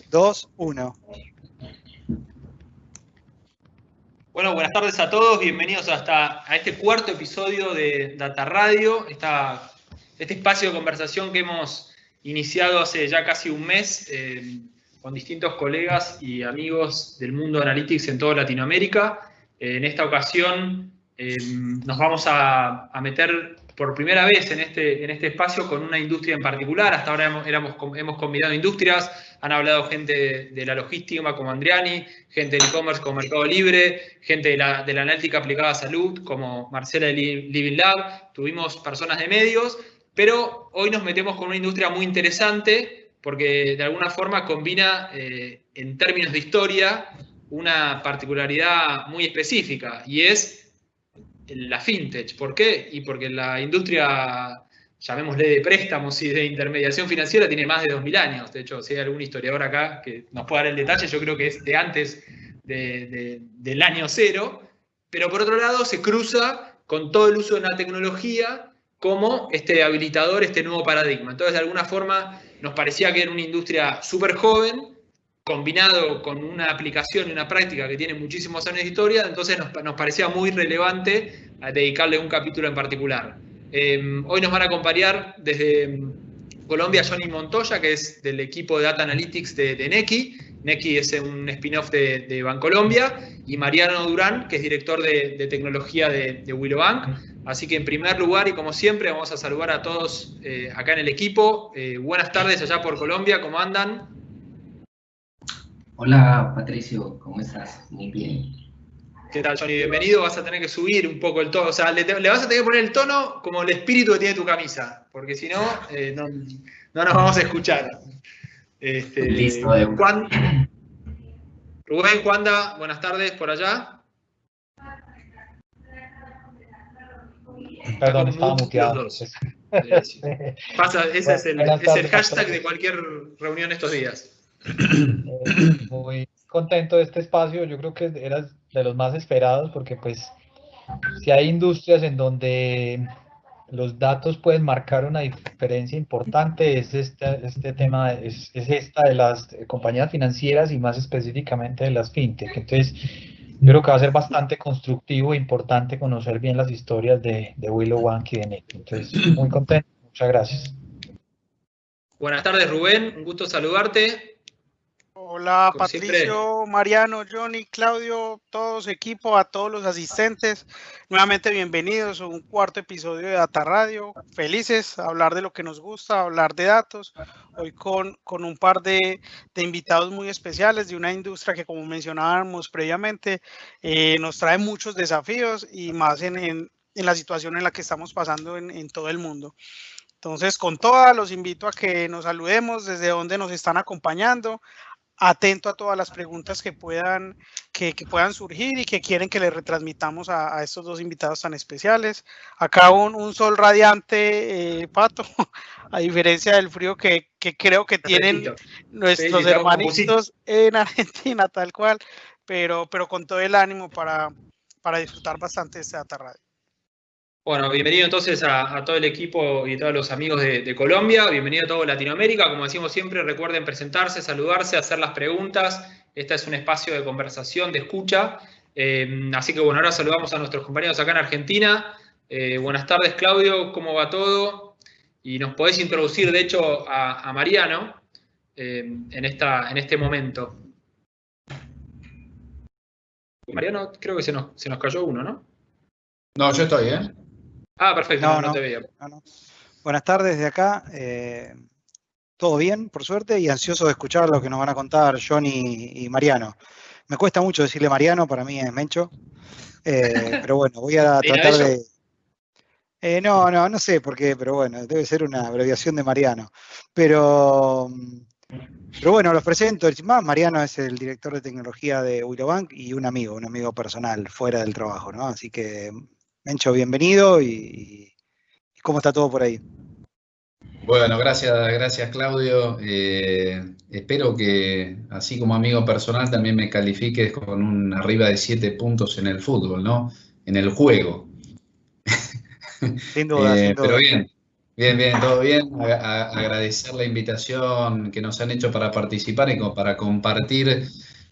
2, 1. Bueno, buenas tardes a todos, bienvenidos a este cuarto episodio de Data Radio, este espacio de conversación que hemos iniciado hace ya casi un mes con distintos colegas y amigos del mundo de Analytics en toda Latinoamérica. En esta ocasión nos vamos a meter por primera vez en este espacio con una industria en particular. Hasta ahora hemos combinado industrias, han hablado gente de la logística como Andriani, gente del e-commerce como Mercado Libre, gente de la analítica aplicada a salud como Marcela de Living Lab, tuvimos personas de medios, pero hoy nos metemos con una industria muy interesante porque de alguna forma combina en términos de historia una particularidad muy específica y es la fintech. ¿Por qué? Y porque la industria, llamémosle de préstamos y de intermediación financiera, tiene más de 2000 años. De hecho, si hay algún historiador acá que nos pueda dar el detalle, yo creo que es de antes del año cero. Pero por otro lado, se cruza con todo el uso de la tecnología como este habilitador, este nuevo paradigma. Entonces, de alguna forma, nos parecía que era una industria súper joven, combinado con una aplicación y una práctica que tiene muchísimos años de historia, entonces nos parecía muy relevante dedicarle un capítulo en particular. Hoy nos van a acompañar desde Colombia Johnny Montoya, que es del equipo de Data Analytics de Nequi. Nequi es un spin-off de Bancolombia, y Mariano Durán, que es director de tecnología de Willow Bank. Así que en primer lugar, y como siempre, vamos a saludar a todos acá en el equipo. Buenas tardes allá por Colombia, ¿cómo andan? Hola Patricio, ¿cómo estás? Muy bien. ¿Qué tal, Johnny? Bienvenido. Vas a tener que subir un poco el tono, o sea, le vas a tener que poner el tono como el espíritu que tiene tu camisa, porque si no, no nos vamos a escuchar. Listo. Rubén, Juanda, buenas tardes por allá. Perdón, estaba muteado. Pasa, ese es el hashtag de cualquier reunión estos días. Muy contento de este espacio, yo creo que era de los más esperados porque pues si hay industrias en donde los datos pueden marcar una diferencia importante, es este tema, es esta de las compañías financieras y más específicamente de las fintech. Entonces yo creo que va a ser bastante constructivo e importante conocer bien las historias de Willow Bank y de Nequi. Entonces muy contento, muchas gracias. Buenas tardes, Rubén, un gusto saludarte. Hola Patricio, Mariano, Johnny, Claudio, todos equipo, a todos los asistentes, nuevamente bienvenidos a un cuarto episodio de Data Radio. Felices a hablar de lo que nos gusta, hablar de datos, hoy con un par de invitados muy especiales de una industria que, como mencionábamos previamente, nos trae muchos desafíos y más en la situación en la que estamos pasando en todo el mundo. Entonces, con todas, los invito a que nos saludemos desde donde nos están acompañando. Atento a todas las preguntas que puedan surgir y que quieren que les retransmitamos a estos dos invitados tan especiales. Acá un sol radiante, Pato, a diferencia del frío que creo que tienen nuestros hermanitos en Argentina, tal cual, pero con todo el ánimo para disfrutar bastante de esta Data Radio. Bueno, bienvenido entonces a todo el equipo y a todos los amigos de Colombia, bienvenido a toda Latinoamérica. Como decimos siempre, recuerden presentarse, saludarse, hacer las preguntas. Este es un espacio de conversación, de escucha. Así que bueno, ahora saludamos a nuestros compañeros acá en Argentina. Buenas tardes, Claudio, ¿cómo va todo? Y nos podés introducir, de hecho, a Mariano en este momento. Mariano, creo que se nos cayó uno, ¿no? No, yo estoy, ¿eh? Ah, perfecto, no te veía. No. Buenas tardes de acá. Todo bien, por suerte, y ansioso de escuchar lo que nos van a contar Johnny y Mariano. Me cuesta mucho decirle Mariano, para mí es Mencho. Pero bueno, voy a tratar de... no sé por qué, pero bueno, debe ser una abreviación de Mariano. Pero bueno, los presento. Mariano es el director de tecnología de Willow Bank y un amigo personal, fuera del trabajo, ¿no? Así que, Mencho, bienvenido y ¿cómo está todo por ahí? Bueno, gracias Claudio. Espero que, así como amigo personal, también me califiques con un arriba de 7 puntos en el fútbol, ¿no? En el juego. Sin duda, sin duda. Pero bien, Bien, bien, todo bien. Agradecer la invitación que nos han hecho para participar y para compartir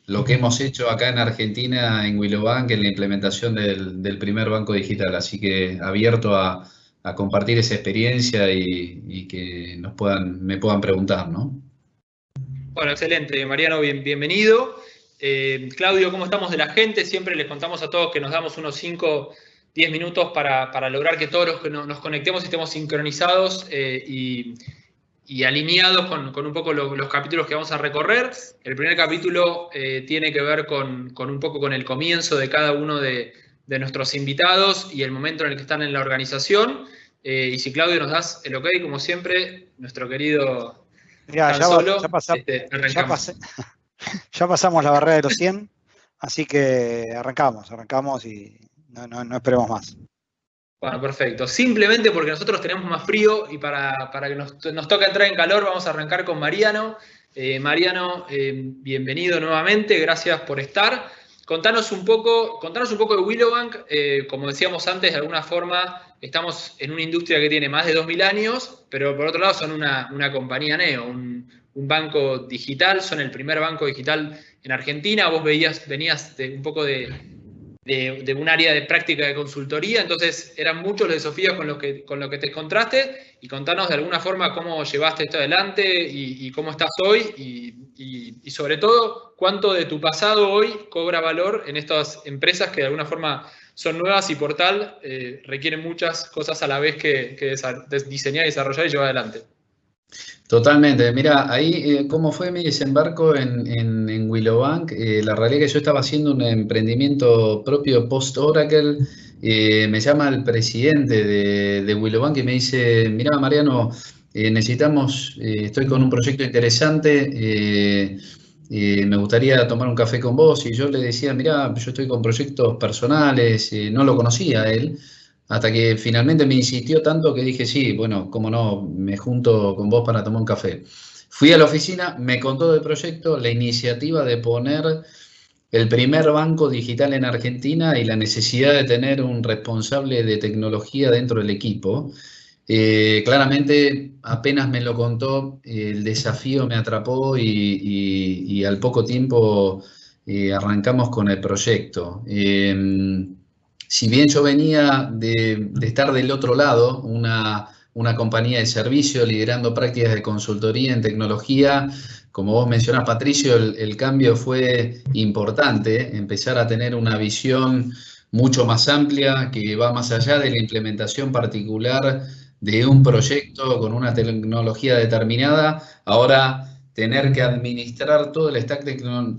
lo que hemos hecho acá en Argentina, en Willow Bank, en la implementación del primer banco digital. Así que abierto a compartir esa experiencia y que me puedan preguntar, ¿no? Bueno, excelente. Mariano, bienvenido. Claudio, ¿cómo estamos de la gente? Siempre les contamos a todos que nos damos unos 5-10 minutos para lograr que todos los que nos conectemos estemos sincronizados y alineados con un poco los capítulos que vamos a recorrer. El primer capítulo tiene que ver con un poco con el comienzo de cada uno de nuestros invitados y el momento en el que están en la organización. Y si Claudio nos das el ok, como siempre, nuestro querido... Mirá, ya pasamos la barrera de los 100, así que arrancamos y no esperemos más. Bueno, perfecto. Simplemente porque nosotros tenemos más frío y para que nos toque entrar en calor, vamos a arrancar con Mariano. Mariano, bienvenido nuevamente, gracias por estar. Contanos un poco de Willow Bank. Como decíamos antes, de alguna forma estamos en una industria que tiene más de 2000 años, pero por otro lado son una compañía neo, un banco digital, son el primer banco digital en Argentina. Vos venías un poco de un área de práctica de consultoría, entonces eran muchos los desafíos con los que te encontraste, y contanos de alguna forma cómo llevaste esto adelante y cómo estás hoy y sobre todo cuánto de tu pasado hoy cobra valor en estas empresas que de alguna forma son nuevas y por tal requieren muchas cosas a la vez que diseñar, desarrollar y llevar adelante. Totalmente. Mira, ahí cómo fue mi desembarco en Willow Bank. La realidad es que yo estaba haciendo un emprendimiento propio post-Oracle. Me llama el presidente de Willow Bank y me dice, mira, Mariano, estoy con un proyecto interesante, me gustaría tomar un café con vos. Y yo le decía, mira, yo estoy con proyectos personales, no lo conocía a él. Hasta que finalmente me insistió tanto que dije, sí, bueno, cómo no, me junto con vos para tomar un café. Fui a la oficina, me contó del proyecto, la iniciativa de poner el primer banco digital en Argentina y la necesidad de tener un responsable de tecnología dentro del equipo. Claramente, apenas me lo contó, el desafío me atrapó y al poco tiempo arrancamos con el proyecto. Si bien yo venía de estar del otro lado, una compañía de servicio liderando prácticas de consultoría en tecnología, como vos mencionás, Patricio, el cambio fue importante, empezar a tener una visión mucho más amplia que va más allá de la implementación particular de un proyecto con una tecnología determinada. Ahora tener que administrar todo el stack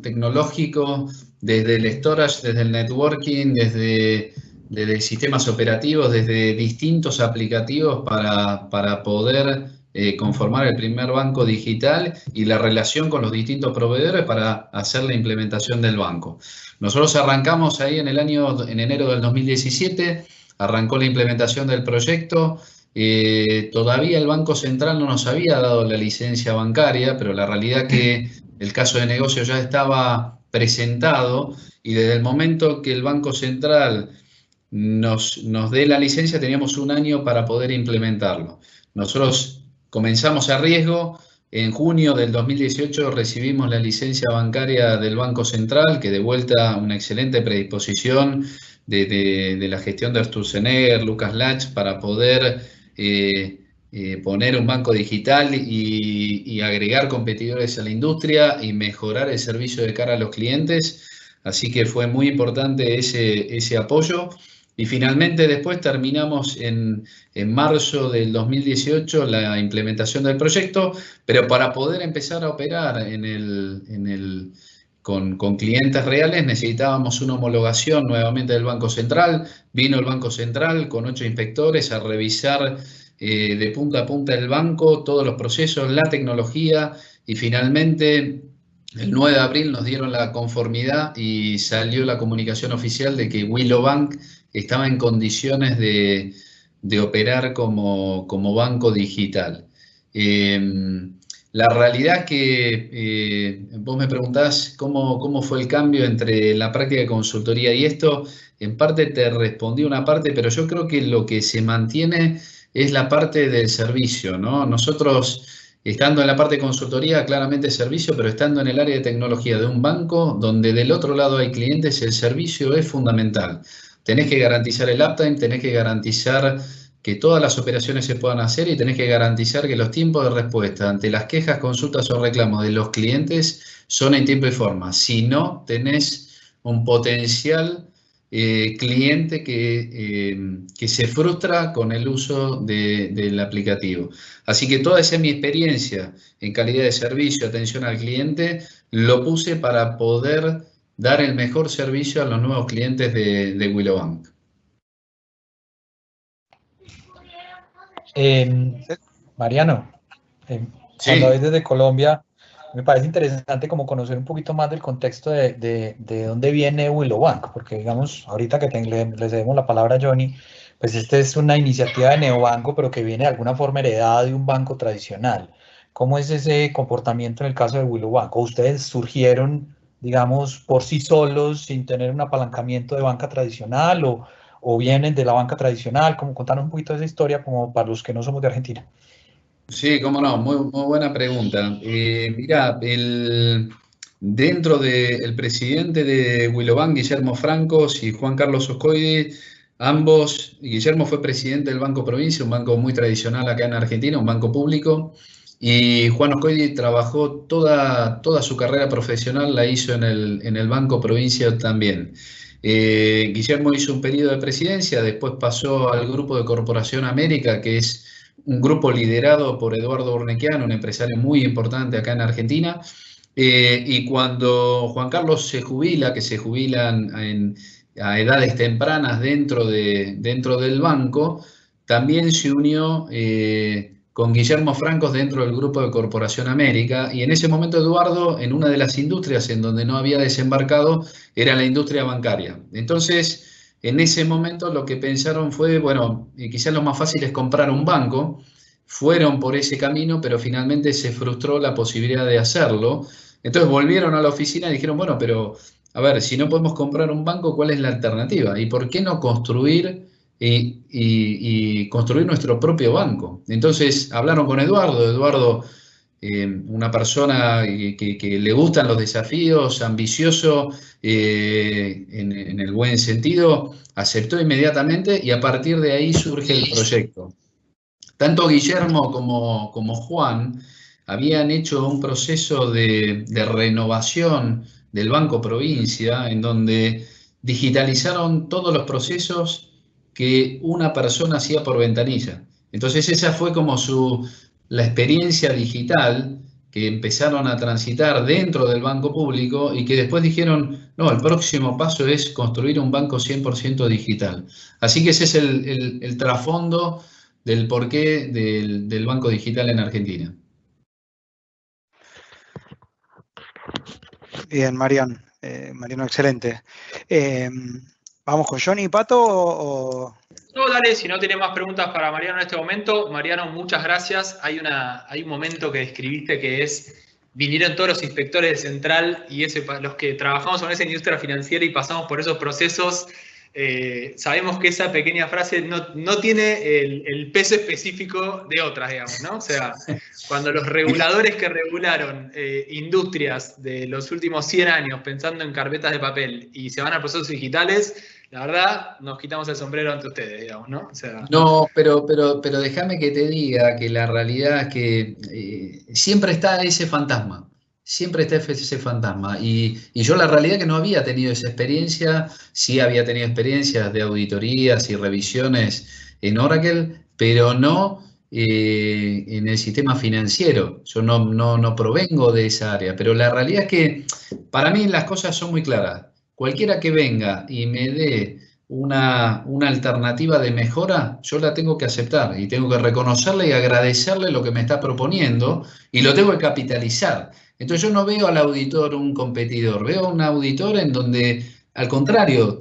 tecnológico, desde el storage, desde el networking, desde sistemas operativos, desde distintos aplicativos para poder conformar el primer banco digital y la relación con los distintos proveedores para hacer la implementación del banco. Nosotros arrancamos ahí en enero del 2017, arrancó la implementación del proyecto. Todavía el Banco Central no nos había dado la licencia bancaria, pero la realidad que el caso de negocio ya estaba presentado y desde el momento que el Banco Central nos dé la licencia teníamos un año para poder implementarlo. Nosotros comenzamos a riesgo. En junio del 2018 recibimos la licencia bancaria del Banco Central, que de vuelta una excelente predisposición de la gestión de Sturzenegger, Lucas Lach, para poder poner un banco digital y agregar competidores a la industria y mejorar el servicio de cara a los clientes. Así que fue muy importante ese apoyo. Y finalmente después terminamos en marzo del 2018 la implementación del proyecto, pero para poder empezar a operar con clientes reales necesitábamos una homologación nuevamente del Banco Central. Vino el Banco Central con 8 inspectores a revisar de punta a punta el banco, todos los procesos, la tecnología, y finalmente el 9 de abril nos dieron la conformidad y salió la comunicación oficial de que Willow Bank estaba en condiciones de operar como banco digital. La realidad es que vos me preguntás cómo fue el cambio entre la práctica de consultoría y esto. En parte te respondí una parte, pero yo creo que lo que se mantiene es la parte del servicio, ¿no? Nosotros, estando en la parte de consultoría, claramente servicio, pero estando en el área de tecnología de un banco, donde del otro lado hay clientes, el servicio es fundamental. Tenés que garantizar el uptime, tenés que garantizar que todas las operaciones se puedan hacer y tenés que garantizar que los tiempos de respuesta ante las quejas, consultas o reclamos de los clientes son en tiempo y forma. Si no, tenés un potencial cliente que se frustra con el uso del aplicativo. Así que toda esa es mi experiencia en calidad de servicio, atención al cliente, lo puse para poder dar el mejor servicio a los nuevos clientes de Willow Bank. Mariano, cuando ves desde Colombia, me parece interesante como conocer un poquito más del contexto de dónde viene Willow Bank, porque digamos, ahorita que le cedemos la palabra a Johnny, pues esta es una iniciativa de neobanco, pero que viene de alguna forma heredada de un banco tradicional. ¿Cómo es ese comportamiento en el caso de Willow Bank? ¿O ustedes surgieron, digamos, por sí solos, sin tener un apalancamiento de banca tradicional, o vienen de la banca tradicional? Como contanos un poquito de esa historia como para los que no somos de Argentina. Sí, cómo no, muy buena pregunta. Mirá, dentro del presidente de Willow Bank, Guillermo Francos y Juan Carlos Oscoidi, ambos, Guillermo fue presidente del Banco Provincia, un banco muy tradicional acá en Argentina, un banco público, y Juan Oscoidi trabajó toda su carrera profesional, la hizo en el Banco Provincia también. Guillermo hizo un periodo de presidencia, después pasó al Grupo de Corporación América, que es un grupo liderado por Eduardo Urnequian, un empresario muy importante acá en Argentina, y cuando Juan Carlos se jubila, que se jubilan a edades tempranas dentro del banco, también se unió con Guillermo Francos dentro del Grupo de Corporación América, y en ese momento Eduardo, en una de las industrias en donde no había desembarcado, era la industria bancaria. Entonces, en ese momento lo que pensaron fue, bueno, quizás lo más fácil es comprar un banco. Fueron por ese camino, pero finalmente se frustró la posibilidad de hacerlo. Entonces volvieron a la oficina y dijeron, bueno, pero a ver, si no podemos comprar un banco, ¿cuál es la alternativa? ¿Y por qué no construir y construir nuestro propio banco? Entonces hablaron con Eduardo. Eduardo, una persona que le gustan los desafíos, ambicioso en el buen sentido, aceptó inmediatamente y a partir de ahí surge el proyecto. Tanto Guillermo como Juan habían hecho un proceso de renovación del Banco Provincia en donde digitalizaron todos los procesos que una persona hacía por ventanilla. Entonces esa fue como la experiencia digital que empezaron a transitar dentro del banco público y que después dijeron, no, el próximo paso es construir un banco 100% digital. Así que ese es el trasfondo del porqué del banco digital en Argentina. Bien, Mariano, excelente. ¿Vamos con Johnny y Pato o...? No, dale, si no tenés más preguntas para Mariano en este momento. Mariano, muchas gracias. Hay un momento que describiste que es, vinieron todos los inspectores de Central y los que trabajamos en esa industria financiera y pasamos por esos procesos, sabemos que esa pequeña frase no tiene el peso específico de otras, digamos, ¿no? O sea, cuando los reguladores que regularon industrias de los últimos 100 años pensando en carpetas de papel y se van a procesos digitales, la verdad, nos quitamos el sombrero ante ustedes, digamos, ¿no? O sea, no, pero déjame que te diga que la realidad es que siempre está ese fantasma. Siempre está ese fantasma. Y yo la realidad es que no había tenido esa experiencia. Sí había tenido experiencias de auditorías y revisiones en Oracle, pero no en el sistema financiero. Yo no provengo de esa área. Pero la realidad es que para mí las cosas son muy claras. Cualquiera que venga y me dé una alternativa de mejora, yo la tengo que aceptar y tengo que reconocerle y agradecerle lo que me está proponiendo y lo tengo que capitalizar. Entonces yo no veo al auditor un competidor, veo a un auditor en donde, al contrario,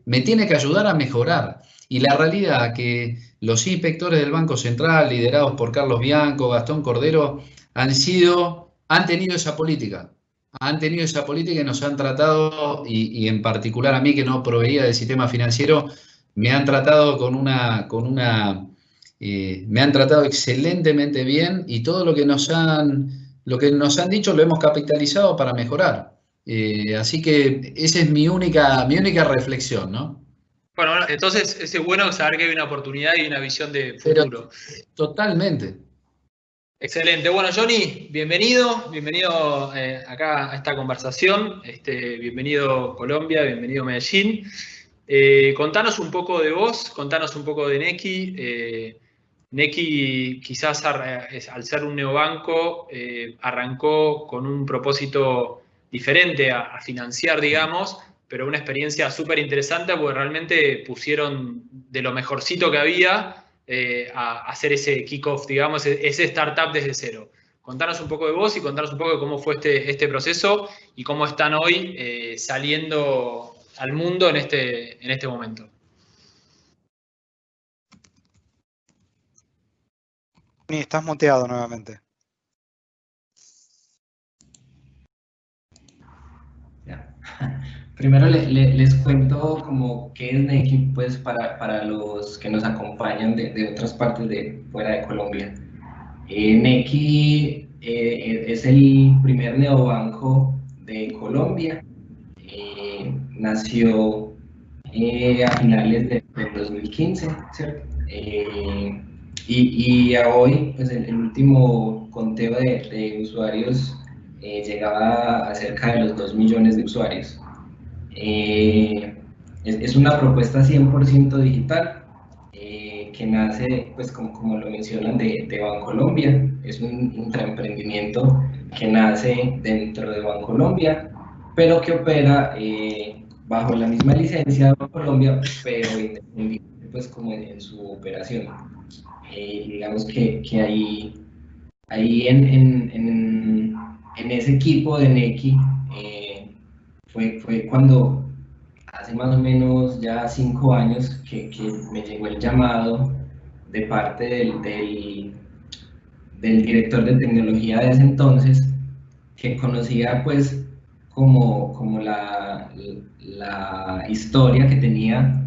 me tiene que ayudar a mejorar. Y la realidad que los inspectores del Banco Central, liderados por Carlos Bianco, Gastón Cordero, han tenido esa política. Han tenido esa política y nos han tratado, y en particular a mí que no proveía del sistema financiero, me han tratado con una Me han tratado excelentemente bien y todo lo que nos han dicho lo hemos capitalizado para mejorar. Así que esa es mi única reflexión, ¿no? Bueno, entonces es bueno saber que hay una oportunidad y una visión de futuro. Pero, totalmente. Excelente. Bueno, Johnny, bienvenido acá a esta conversación. Bienvenido Colombia, bienvenido Medellín. Contanos un poco de vos, contanos un poco de Nequi. Nequi quizás al ser un neobanco arrancó con un propósito diferente a financiar, digamos, pero una experiencia súper interesante porque realmente pusieron de lo mejorcito que había a hacer ese kickoff, digamos, ese startup desde cero. Contanos un poco de vos y contanos un poco de cómo fue este proceso y cómo están hoy saliendo al mundo en este momento. Estás muteado nuevamente. Ya. Primero les cuento como qué es Nequi, pues para los que nos acompañan de otras partes de fuera de Colombia. Nequi es el primer neobanco de Colombia. Nació a finales del 2015, ¿cierto? Y a hoy, pues el último conteo de usuarios llegaba a cerca de los 2 millones de usuarios. Es una propuesta 100% digital que nace, pues como lo mencionan, de Bancolombia. Es un intraemprendimiento que nace dentro de Bancolombia, pero que opera bajo la misma licencia de Bancolombia, pero independiente, pues como en su operación. Digamos que ahí en ese equipo de Nequi fue cuando hace más o menos ya 5 años que me llegó el llamado de parte del director de tecnología de ese entonces, que conocía pues como la historia que tenía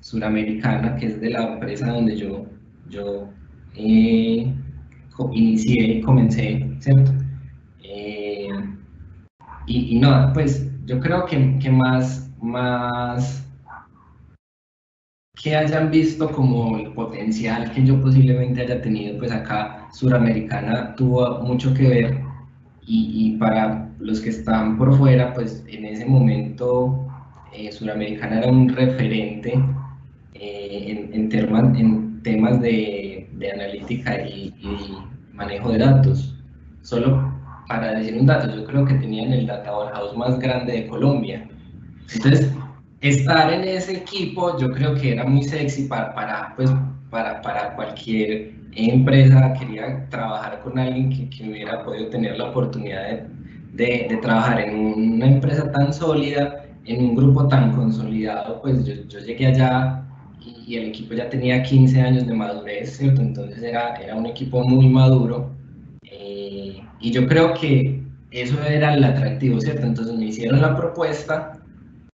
suramericana, que es de la empresa donde yo inicié y comencé, ¿cierto? Y no, pues yo creo que más que hayan visto como el potencial que yo posiblemente haya tenido, pues acá Suramericana tuvo mucho que ver y para los que están por fuera, pues en ese momento Suramericana era un referente en temas de analítica y manejo de datos. Solo para decir un dato, yo creo que tenían el data warehouse más grande de Colombia. Entonces, estar en ese equipo yo creo que era muy sexy para cualquier empresa. Quería trabajar con alguien que hubiera podido tener la oportunidad de trabajar en una empresa tan sólida, en un grupo tan consolidado. Pues yo llegué allá y el equipo ya tenía 15 años de madurez, ¿cierto? Entonces era un equipo muy maduro y yo creo que eso era el atractivo, ¿cierto? Entonces me hicieron la propuesta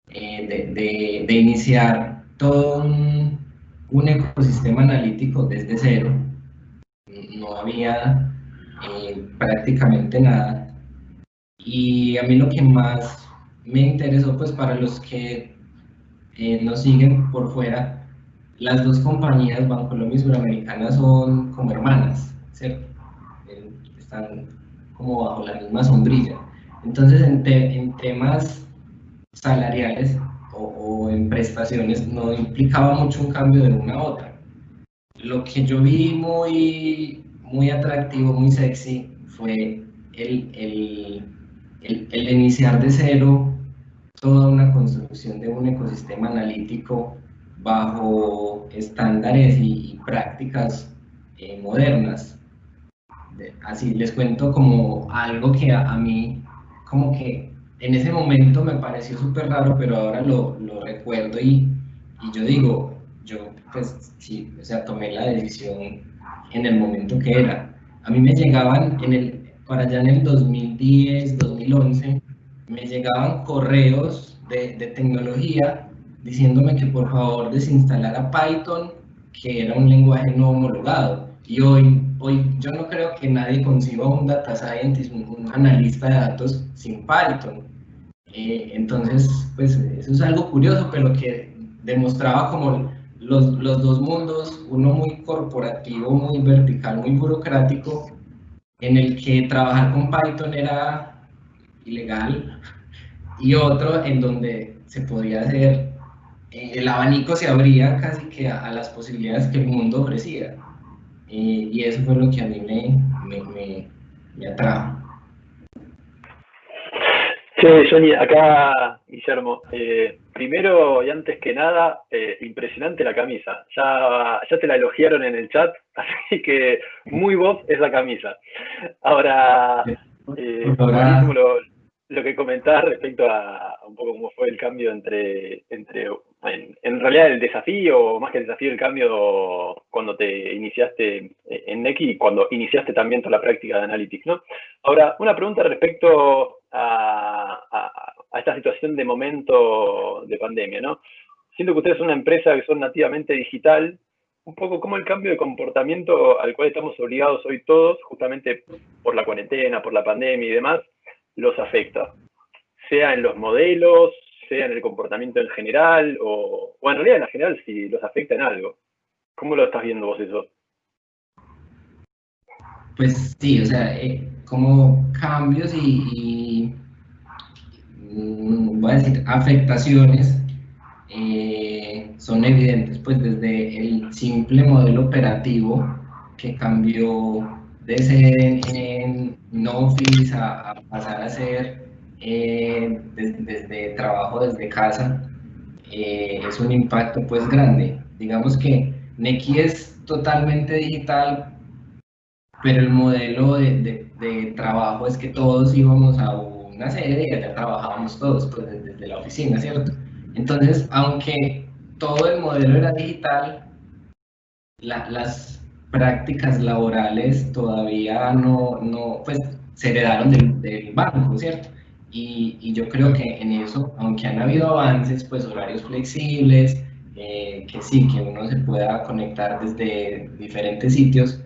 de iniciar todo un ecosistema analítico desde cero. No había prácticamente nada. Y a mí lo que más me interesó, pues para los que nos siguen por fuera, las dos compañías, Bancolombia y Suramericana, son como hermanas, ¿cierto? Están como bajo la misma sombrilla. Entonces, en temas salariales o en prestaciones no implicaba mucho un cambio de una a otra. Lo que yo vi muy atractivo, muy sexy, fue el iniciar de cero toda una construcción de un ecosistema analítico bajo estándares y prácticas modernas. Así les cuento como algo que a mí como que en ese momento me pareció súper raro, pero ahora lo recuerdo y yo digo, yo pues sí, o sea, tomé la decisión en el momento que era. A mí me llegaban para allá en el 2010, 2011, me llegaban correos de tecnología diciéndome que por favor desinstalara Python, que era un lenguaje no homologado. Y hoy yo no creo que nadie conciba un data scientist, un analista de datos sin Python. Entonces, pues eso es algo curioso, pero que demostraba como los dos mundos, uno muy corporativo, muy vertical, muy burocrático, en el que trabajar con Python era ilegal, y otro en donde se podía hacer, el abanico se abría casi que a las posibilidades que el mundo ofrecía. Y eso fue lo que a mí me atrajo. Sí, Johnny, acá Guillermo. Primero y antes que nada, impresionante la camisa. Ya te la elogiaron en el chat, así que muy vos es la camisa. Ahora, buenísimo lo que comentabas respecto a un poco cómo fue el cambio en realidad el desafío, más que el desafío, el cambio cuando te iniciaste en Nequi y cuando iniciaste también toda la práctica de Analytics, ¿no? Ahora, una pregunta respecto a esta situación de momento de pandemia, ¿no? Siento que ustedes son una empresa que son nativamente digital, un poco como el cambio de comportamiento al cual estamos obligados hoy todos, justamente por la cuarentena, por la pandemia y demás, los afecta, sea en los modelos, sea en el comportamiento en general, o en realidad en general si los afecta en algo. ¿Cómo lo estás viendo vos eso? Pues sí, o sea, como cambios y voy a decir, afectaciones son evidentes, pues desde el simple modelo operativo que cambió de ser en Office a pasar a ser desde trabajo desde casa, es un impacto pues grande. Digamos que Nequi es totalmente digital, pero el modelo de trabajo es que todos íbamos a una sede y allá trabajábamos todos pues desde la oficina, ¿cierto? Entonces, aunque todo el modelo era digital, las prácticas laborales todavía no pues se heredaron del banco, ¿cierto? Y yo creo que en eso, aunque han habido avances, pues horarios flexibles, que sí, que uno se pueda conectar desde diferentes sitios,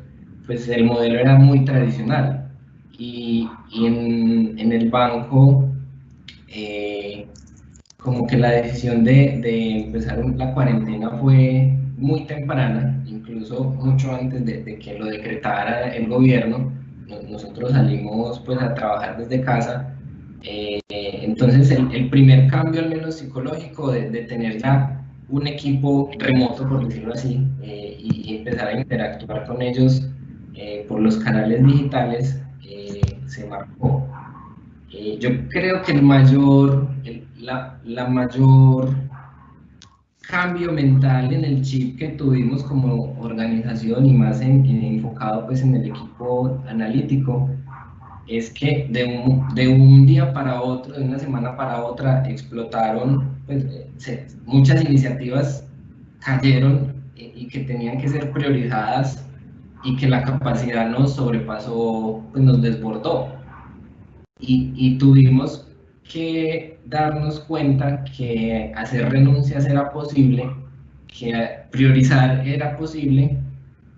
pues el modelo era muy tradicional. Y en el banco, como que la decisión de empezar la cuarentena fue muy temprana, incluso mucho antes de que lo decretara el gobierno. Nosotros salimos pues a trabajar desde casa. Entonces el primer cambio, al menos psicológico, de tener ya un equipo remoto, por decirlo así, y empezar a interactuar con ellos por los canales digitales, se marcó. Yo creo que la mayor cambio mental en el chip que tuvimos como organización, y más enfocado pues en el equipo analítico, es que de un día para otro, de una semana para otra, explotaron, pues, muchas iniciativas cayeron y que tenían que ser priorizadas, y que la capacidad nos sobrepasó, pues nos desbordó. Y tuvimos que darnos cuenta que hacer renuncias era posible, que priorizar era posible,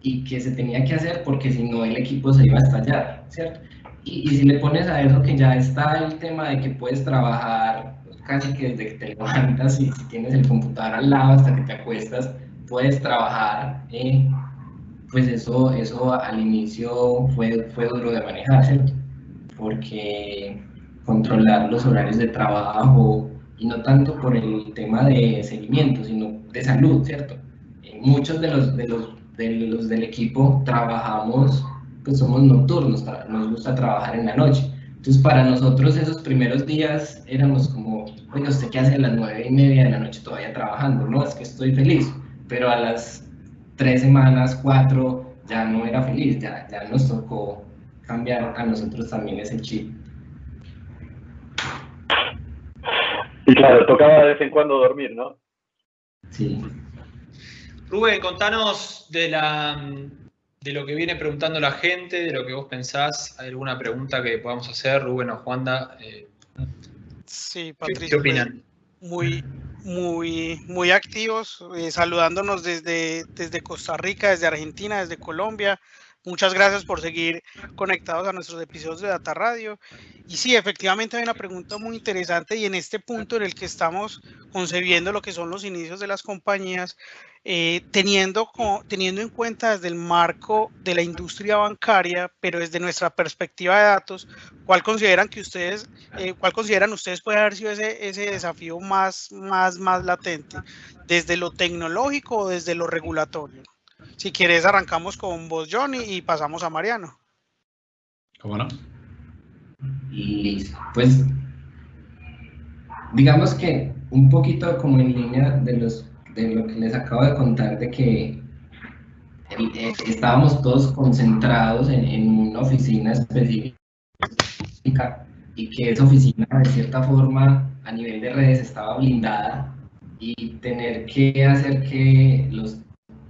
y que se tenía que hacer porque si no el equipo se iba a estallar, ¿cierto? Y si le pones a eso que ya está el tema de que puedes trabajar casi que desde que te levantas, y si tienes el computador al lado hasta que te acuestas, puedes trabajar, pues eso al inicio fue duro de manejar, ¿cierto? Porque controlar los horarios de trabajo, y no tanto por el tema de seguimiento, sino de salud, ¿cierto? Muchos de los del equipo trabajamos, pues somos nocturnos, nos gusta trabajar en la noche. Entonces para nosotros esos primeros días éramos como, oye, ¿usted qué hace a las 9:30 de la noche todavía trabajando? No, es que estoy feliz, pero a las 3 semanas, 4, ya no era feliz, ya nos tocó cambiar a nosotros también ese chip. Y claro, tocaba de vez en cuando dormir, ¿no? Sí. Rubén, contanos de lo que viene preguntando la gente, de lo que vos pensás. ¿Hay alguna pregunta que podamos hacer, Rubén o Juanda? Sí, Patricio. ¿Qué opinan? Muy, muy activos, saludándonos desde Costa Rica, desde Argentina, desde Colombia. Muchas gracias por seguir conectados a nuestros episodios de Data Radio. Y sí, efectivamente hay una pregunta muy interesante, y en este punto en el que estamos concebiendo lo que son los inicios de las compañías, teniendo en cuenta desde el marco de la industria bancaria, pero desde nuestra perspectiva de datos, ¿cuál consideran ustedes puede haber sido ese desafío más latente? ¿Desde lo tecnológico o desde lo regulatorio? Si quieres, arrancamos con vos, Johnny, y pasamos a Mariano. ¿Cómo no? Listo. Pues, digamos que un poquito como en línea de lo que les acabo de contar, de que estábamos todos concentrados en una oficina específica, y que esa oficina de cierta forma a nivel de redes estaba blindada, y tener que hacer que los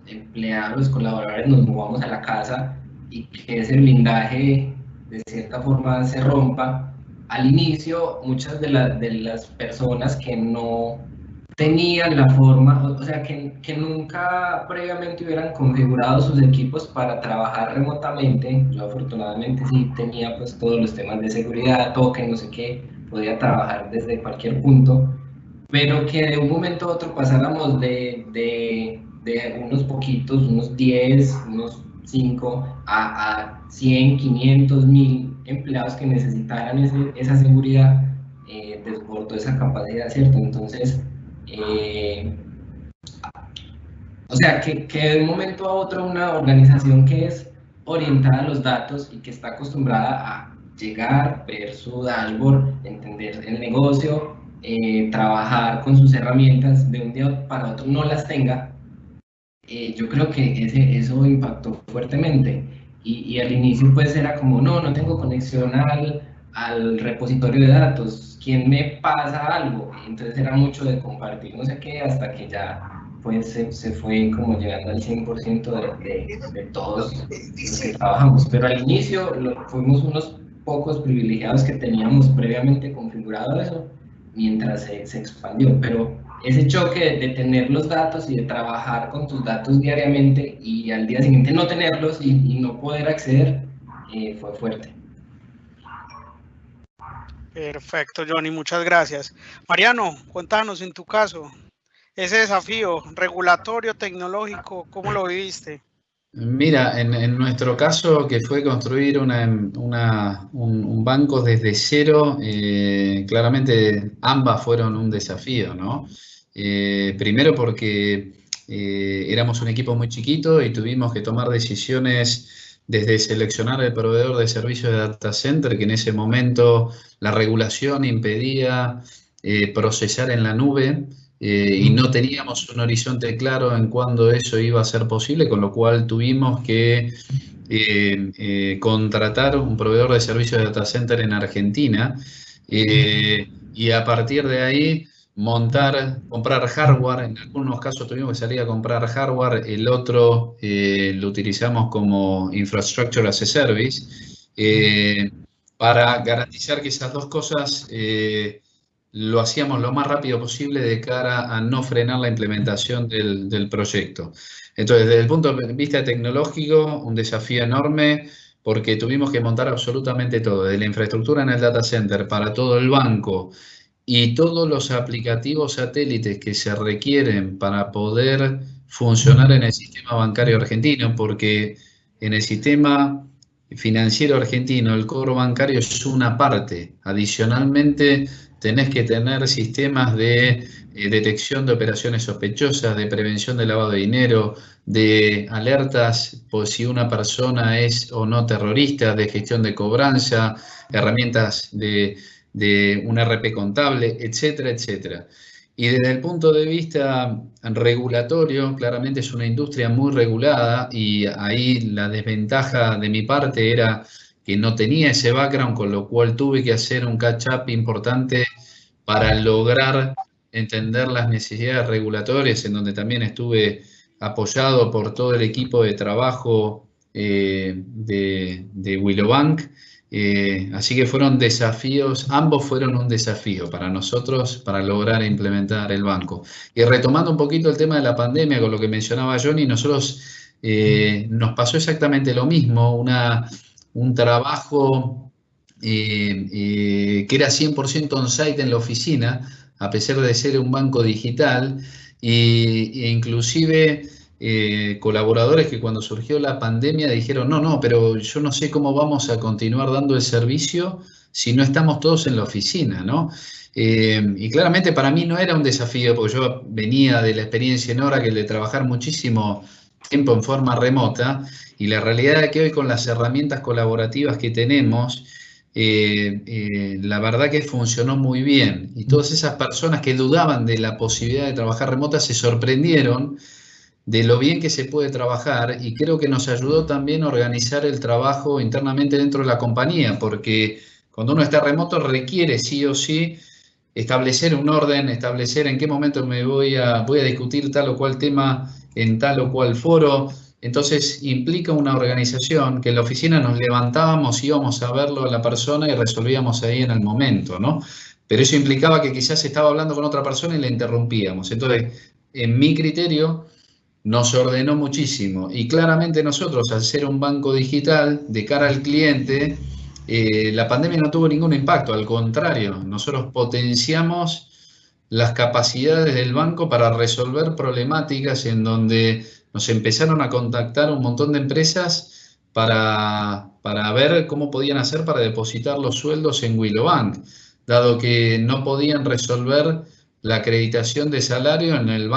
empleados, los colaboradores nos movamos a la casa y que ese blindaje de cierta forma se rompa. Al inicio, muchas de las personas que no tenían la forma, o sea, que nunca previamente hubieran configurado sus equipos para trabajar remotamente. Yo afortunadamente sí tenía pues todos los temas de seguridad, token, no sé qué, podía trabajar desde cualquier punto, pero que de un momento a otro pasáramos de unos poquitos, unos 10, unos 5, a 100, 500, 1000 empleados que necesitaran esa seguridad, desbordó esa capacidad, ¿cierto? Entonces, o sea, que de un momento a otro una organización que es orientada a los datos y que está acostumbrada a llegar, ver su dashboard, entender el negocio, trabajar con sus herramientas, de un día para otro no las tenga, yo creo que eso impactó fuertemente. Y al inicio pues era como, no tengo conexión al repositorio de datos, ¿quién me pasa algo? Entonces era mucho de compartir no sé qué, hasta que ya pues se fue como llegando al 100% de todos los que trabajamos. Pero al inicio fuimos unos pocos privilegiados que teníamos previamente configurado eso, mientras se expandió. Pero ese choque de tener los datos y de trabajar con tus datos diariamente y al día siguiente no tenerlos y no poder acceder, fue fuerte. Perfecto, Johnny, muchas gracias. Mariano, cuéntanos en tu caso, ese desafío regulatorio, tecnológico, ¿cómo lo viviste? Mira, en nuestro caso, que fue construir un banco desde cero, claramente ambas fueron un desafío, ¿no? Primero porque éramos un equipo muy chiquito y tuvimos que tomar decisiones desde seleccionar el proveedor de servicios de data center, que en ese momento la regulación impedía procesar en la nube. Y no teníamos un horizonte claro en cuándo eso iba a ser posible, con lo cual tuvimos que contratar un proveedor de servicios de data center en Argentina, y a partir de ahí comprar hardware. En algunos casos tuvimos que salir a comprar hardware, el otro lo utilizamos como Infrastructure as a Service, para garantizar que esas dos cosas lo hacíamos lo más rápido posible de cara a no frenar la implementación del proyecto. Entonces, desde el punto de vista tecnológico, un desafío enorme, porque tuvimos que montar absolutamente todo, desde la infraestructura en el data center para todo el banco y todos los aplicativos satélites que se requieren para poder funcionar en el sistema bancario argentino, porque en el sistema financiero argentino el cobro bancario es una parte. Adicionalmente, tenés que tener sistemas de detección de operaciones sospechosas, de prevención de lavado de dinero, de alertas por si una persona es o no terrorista, de gestión de cobranza, herramientas de un RP contable, etcétera, etcétera. Y desde el punto de vista regulatorio, claramente es una industria muy regulada, y ahí la desventaja de mi parte era que no tenía ese background, con lo cual tuve que hacer un catch-up importante para lograr entender las necesidades regulatorias, en donde también estuve apoyado por todo el equipo de trabajo de Willow Bank, Así que fueron desafíos, ambos fueron un desafío para nosotros para lograr implementar el banco. Y retomando un poquito el tema de la pandemia, con lo que mencionaba Johnny, nosotros nos pasó exactamente lo mismo, un trabajo que era 100% on-site en la oficina, a pesar de ser un banco digital, e inclusive colaboradores que cuando surgió la pandemia dijeron, no, pero yo no sé cómo vamos a continuar dando el servicio si no estamos todos en la oficina, ¿no? Y claramente para mí no era un desafío, porque yo venía de la experiencia en Oracle de trabajar muchísimo tiempo en forma remota, y la realidad es que hoy con las herramientas colaborativas que tenemos, la verdad que funcionó muy bien, y todas esas personas que dudaban de la posibilidad de trabajar remota se sorprendieron de lo bien que se puede trabajar, y creo que nos ayudó también a organizar el trabajo internamente dentro de la compañía, porque cuando uno está remoto requiere sí o sí establecer un orden, establecer en qué momento voy a discutir tal o cual tema en tal o cual foro. Entonces implica una organización que en la oficina nos levantábamos, íbamos a verlo a la persona y resolvíamos ahí en el momento, ¿no? Pero eso implicaba que quizás estaba hablando con otra persona y le interrumpíamos. Entonces, en mi criterio, nos ordenó muchísimo, y claramente nosotros, al ser un banco digital de cara al cliente, la pandemia no tuvo ningún impacto, al contrario, nosotros potenciamos las capacidades del banco para resolver problemáticas en donde nos empezaron a contactar un montón de empresas para ver cómo podían hacer para depositar los sueldos en Willow Bank, dado que no podían resolver la acreditación de salario en el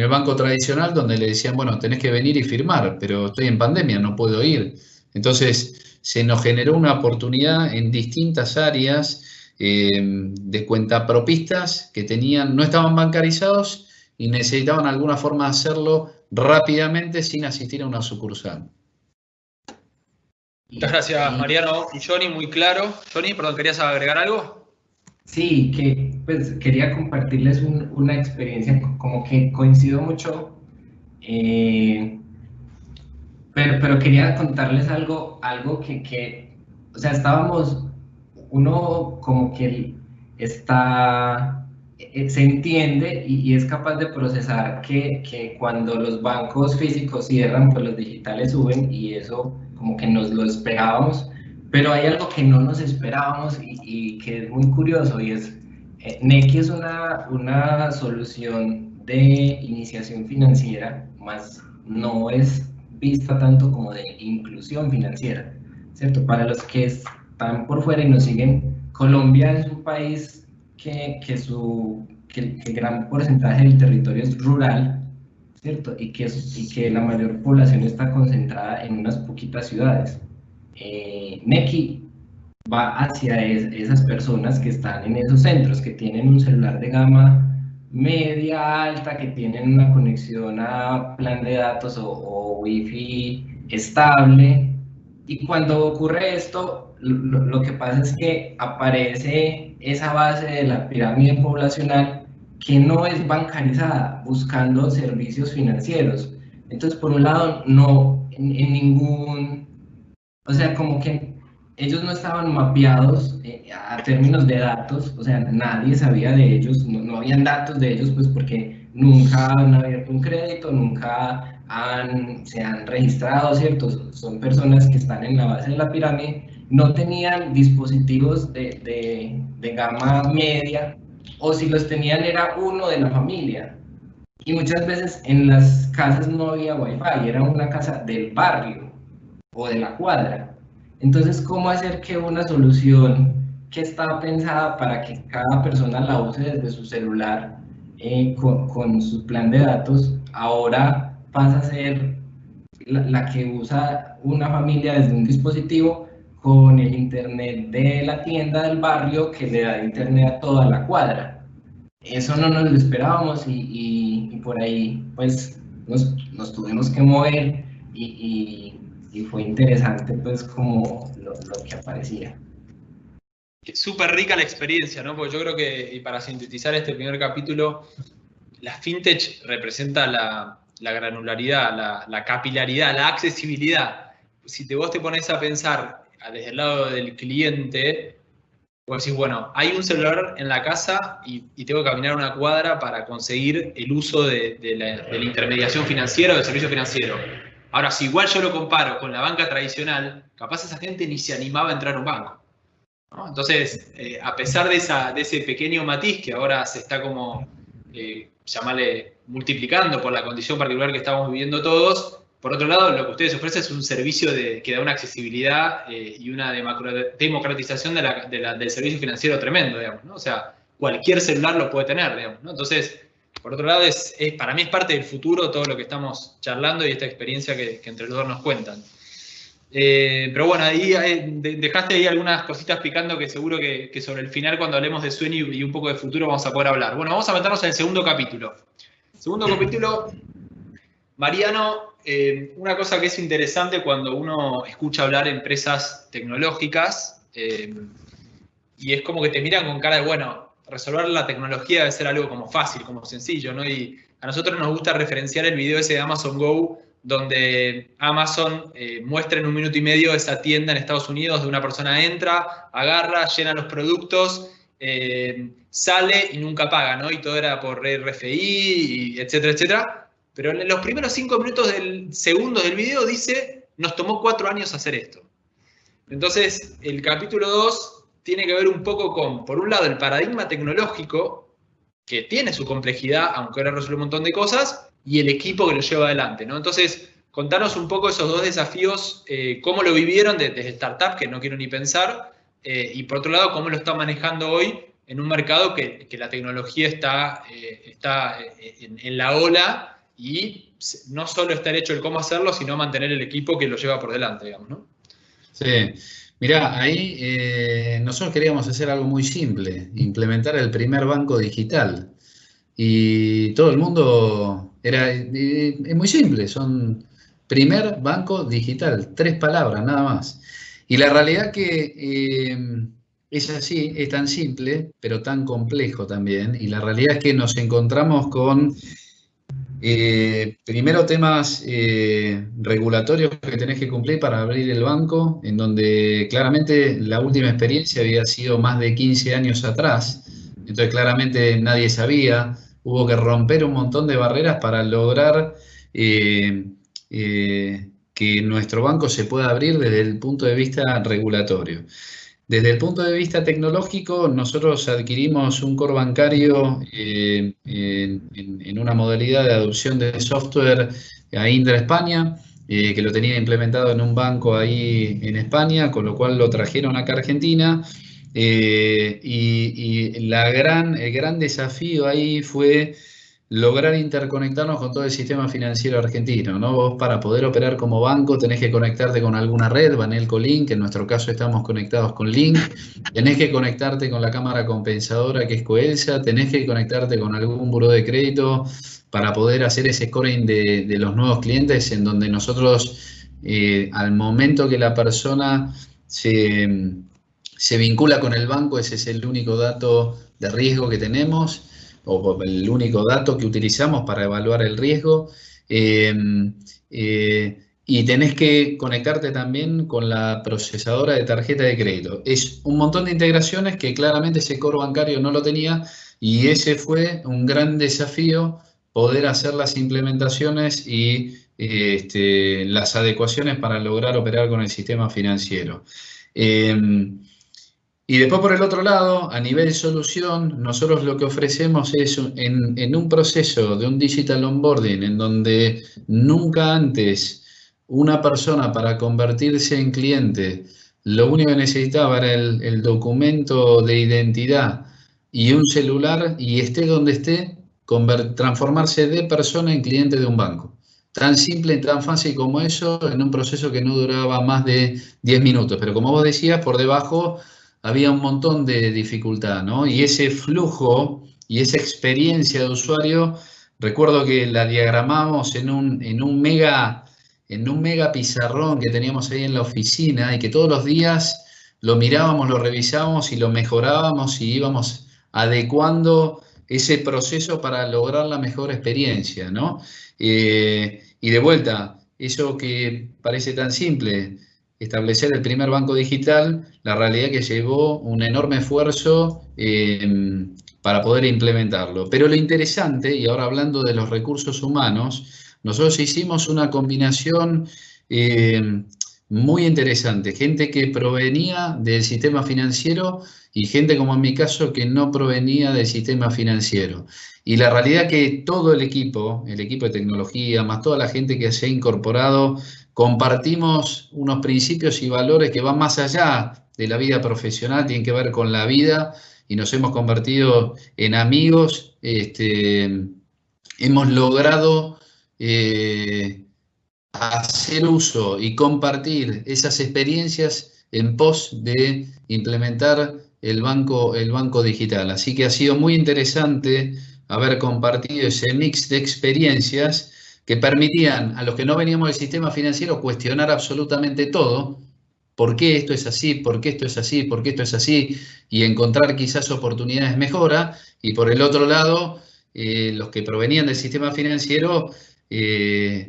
banco tradicional, donde le decían, bueno, tenés que venir y firmar, pero estoy en pandemia, no puedo ir. Entonces, se nos generó una oportunidad en distintas áreas de cuentapropistas que no estaban bancarizados y necesitaban alguna forma de hacerlo rápidamente sin asistir a una sucursal. Muchas gracias, Mariano y Johnny, muy claro. Johnny, perdón, ¿querías agregar algo? Sí, que pues quería compartirles una experiencia, como que coincido mucho, pero quería contarles algo que, o sea, uno como que se entiende y es capaz de procesar que cuando los bancos físicos cierran, pues los digitales suben, y eso como que nos lo esperábamos. Pero hay algo que no nos esperábamos y que es muy curioso, y es, Nequi es una solución de iniciación financiera, más no es vista tanto como de inclusión financiera, ¿cierto? Para los que están por fuera y nos siguen, Colombia es un país que el gran porcentaje del territorio es rural, ¿cierto? Y que la mayor población está concentrada en unas poquitas ciudades. Nequi va hacia esas personas que están en esos centros, que tienen un celular de gama media alta, que tienen una conexión a plan de datos o wifi estable. Y cuando ocurre esto, lo que pasa es que aparece esa base de la pirámide poblacional que no es bancarizada, buscando servicios financieros. Entonces, por un lado, no en ningún... O sea, como que ellos no estaban mapeados a términos de datos, o sea, nadie sabía de ellos, no habían datos de ellos, pues porque nunca han abierto un crédito, nunca se han registrado, ¿cierto? Son personas que están en la base de la pirámide, no tenían dispositivos de gama media, o si los tenían era uno de la familia. Y muchas veces en las casas no había wifi, era una casa del barrio o de la cuadra. Entonces, ¿cómo hacer que una solución que está pensada para que cada persona la use desde su celular con su plan de datos, ahora pasa a ser la que usa una familia desde un dispositivo con el internet de la tienda del barrio que le da internet a toda la cuadra? Eso no nos lo esperábamos, y por ahí pues nos tuvimos que mover, y fue interesante pues como lo que aparecía. Súper rica la experiencia, ¿no? Porque yo creo que, y para sintetizar este primer capítulo, la fintech representa la granularidad, la capilaridad, la accesibilidad. Si vos te pones a pensar desde el lado del cliente, vos decís, bueno, hay un celular en la casa y tengo que caminar una cuadra para conseguir el uso de la intermediación financiera o del servicio financiero. Ahora, si igual yo lo comparo con la banca tradicional, capaz esa gente ni se animaba a entrar a un banco, ¿no? Entonces, a pesar de ese pequeño matiz que ahora se está como, llamarle, multiplicando por la condición particular que estamos viviendo todos, por otro lado, lo que ustedes ofrecen es un servicio que da una accesibilidad y una democratización del servicio financiero tremendo, digamos, ¿no? O sea, cualquier celular lo puede tener, digamos, ¿no? Entonces, por otro lado, para mí es parte del futuro todo lo que estamos charlando y esta experiencia que entre los dos nos cuentan. Pero bueno, ahí dejaste ahí algunas cositas picando que seguro que sobre el final, cuando hablemos de sueño y un poco de futuro, vamos a poder hablar. Bueno, vamos a meternos en el segundo capítulo. Segundo capítulo, Mariano, una cosa que es interesante cuando uno escucha hablar de empresas tecnológicas, y es como que te miran con cara de, bueno, resolver la tecnología debe ser algo como fácil, como sencillo, ¿no? Y a nosotros nos gusta referenciar el video ese de Amazon Go, donde Amazon muestra en 1 minuto y medio esa tienda en Estados Unidos, de una persona entra, agarra, llena los productos, sale y nunca paga, ¿no? Y todo era por RFI, etcétera, etcétera. Pero en los primeros 5 segundos del video dice, nos tomó 4 años hacer esto. Entonces, el capítulo 2 tiene que ver un poco con, por un lado, el paradigma tecnológico, que tiene su complejidad, aunque ahora resuelve un montón de cosas, y el equipo que lo lleva adelante, ¿no? Entonces, contanos un poco esos 2 desafíos, cómo lo vivieron desde startup, que no quiero ni pensar, y por otro lado, cómo lo están manejando hoy en un mercado que la tecnología está en la ola, y no solo está el hecho de cómo hacerlo, sino mantener el equipo que lo lleva por delante, digamos, ¿no? Sí, mirá, ahí nosotros queríamos hacer algo muy simple, implementar el primer banco digital. Y todo el mundo es muy simple, son primer banco digital, 3 palabras nada más. Y la realidad que es así, es tan simple, pero tan complejo también. Y la realidad es que nos encontramos con primero temas regulatorios que tenés que cumplir para abrir el banco, en donde claramente la última experiencia había sido más de 15 años atrás, entonces claramente nadie sabía, hubo que romper un montón de barreras para lograr que nuestro banco se pueda abrir desde el punto de vista regulatorio. Desde el punto de vista tecnológico, nosotros adquirimos un core bancario en una modalidad de adopción de software a Indra España, que lo tenía implementado en un banco ahí en España, con lo cual lo trajeron acá a Argentina. Y el gran desafío ahí fue lograr interconectarnos con todo el sistema financiero argentino, ¿no? Vos, para poder operar como banco, tenés que conectarte con alguna red, Banelco Link, en nuestro caso estamos conectados con Link, tenés que conectarte con la cámara compensadora que es Coelsa, tenés que conectarte con algún buró de crédito para poder hacer ese scoring de los nuevos clientes, en donde nosotros, al momento que la persona se vincula con el banco, ese es el único dato de riesgo que tenemos, o el único dato que utilizamos para evaluar el riesgo, y tenés que conectarte también con la procesadora de tarjeta de crédito. Es un montón de integraciones que claramente ese core bancario no lo tenía, y ese fue un gran desafío, poder hacer las implementaciones y las adecuaciones para lograr operar con el sistema financiero. Y después, por el otro lado, a nivel solución, nosotros lo que ofrecemos es en un proceso de un digital onboarding, en donde nunca antes una persona, para convertirse en cliente, lo único que necesitaba era el documento de identidad y un celular, y esté donde esté, transformarse de persona en cliente de un banco. Tan simple y tan fácil como eso, en un proceso que no duraba más de 10 minutos. Pero como vos decías, por debajo había un montón de dificultad, ¿no? Y ese flujo y esa experiencia de usuario, recuerdo que la diagramamos en un mega pizarrón que teníamos ahí en la oficina, y que todos los días lo mirábamos, lo revisábamos y lo mejorábamos, y íbamos adecuando ese proceso para lograr la mejor experiencia, ¿no? Y de vuelta, eso que parece tan simple, establecer el primer banco digital, la realidad que llevó un enorme esfuerzo para poder implementarlo. Pero lo interesante, y ahora hablando de los recursos humanos, nosotros hicimos una combinación muy interesante, gente que provenía del sistema financiero y gente como en mi caso que no provenía del sistema financiero. Y la realidad que todo el equipo de tecnología, más toda la gente que se ha incorporado, compartimos unos principios y valores que van más allá de la vida profesional, tienen que ver con la vida y nos hemos convertido en amigos. Hemos logrado hacer uso y compartir esas experiencias en pos de implementar el banco digital. Así que ha sido muy interesante haber compartido ese mix de experiencias que permitían a los que no veníamos del sistema financiero cuestionar absolutamente todo. ¿Por qué esto es así? ¿Por qué esto es así? ¿Por qué esto es así? Y encontrar quizás oportunidades de mejora. Y por el otro lado, los que provenían del sistema financiero,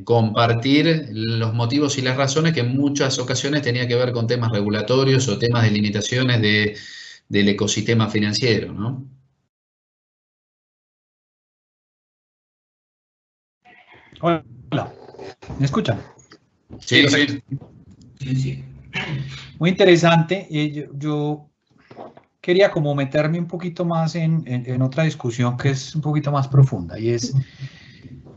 compartir los motivos y las razones que en muchas ocasiones tenía que ver con temas regulatorios o temas de limitaciones del ecosistema financiero, ¿no? Hola, ¿me escuchan? Sí, sí. Sí. Muy interesante. Yo quería como meterme un poquito más en otra discusión que es un poquito más profunda, y es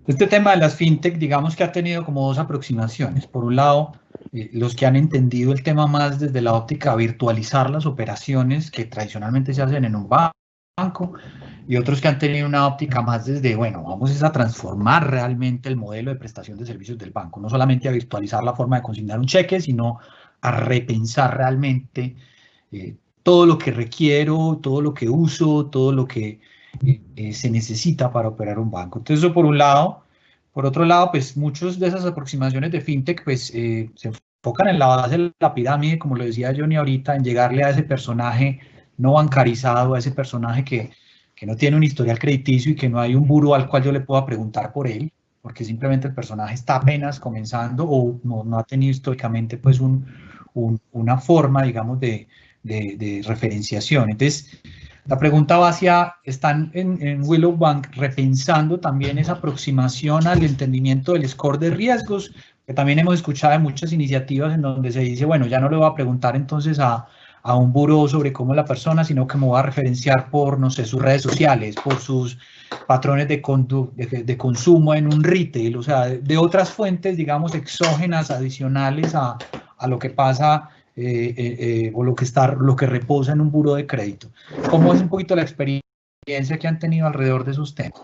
este tema de las fintech. Digamos que ha tenido como dos aproximaciones. Por un lado, los que han entendido el tema más desde la óptica de virtualizar las operaciones que tradicionalmente se hacen en un banco, y otros que han tenido una óptica más desde, bueno, vamos a transformar realmente el modelo de prestación de servicios del banco, no solamente a virtualizar la forma de consignar un cheque, sino a repensar realmente todo lo que requiero, todo lo que uso, todo lo que se necesita para operar un banco. Entonces, eso por un lado. Por otro lado, pues muchas de esas aproximaciones de fintech pues, se enfocan en la base de la pirámide, como lo decía Johnny ahorita, en llegarle a ese personaje no bancarizado, a ese personaje que no tiene un historial crediticio y que no hay un buró al cual yo le pueda preguntar por él, porque simplemente el personaje está apenas comenzando o no ha tenido históricamente pues una forma, digamos, de referenciación. Entonces, la pregunta va hacia, ¿están en Willow Bank repensando también esa aproximación al entendimiento del score de riesgos? Que también hemos escuchado de muchas iniciativas en donde se dice, bueno, ya no le voy a preguntar entonces a un buró sobre cómo es la persona, sino que me voy a referenciar por, no sé, sus redes sociales, por sus patrones de consumo en un retail, o sea, de otras fuentes, digamos, exógenas, adicionales a lo que pasa o lo que reposa en un buró de crédito. ¿Cómo es un poquito la experiencia que han tenido alrededor de esos temas?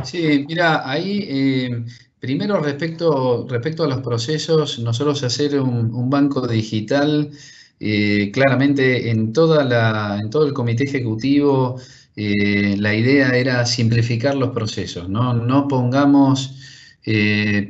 Sí, mira, ahí primero respecto a los procesos, nosotros hacer un banco digital, claramente en todo el comité ejecutivo, la idea era simplificar los procesos, no pongamos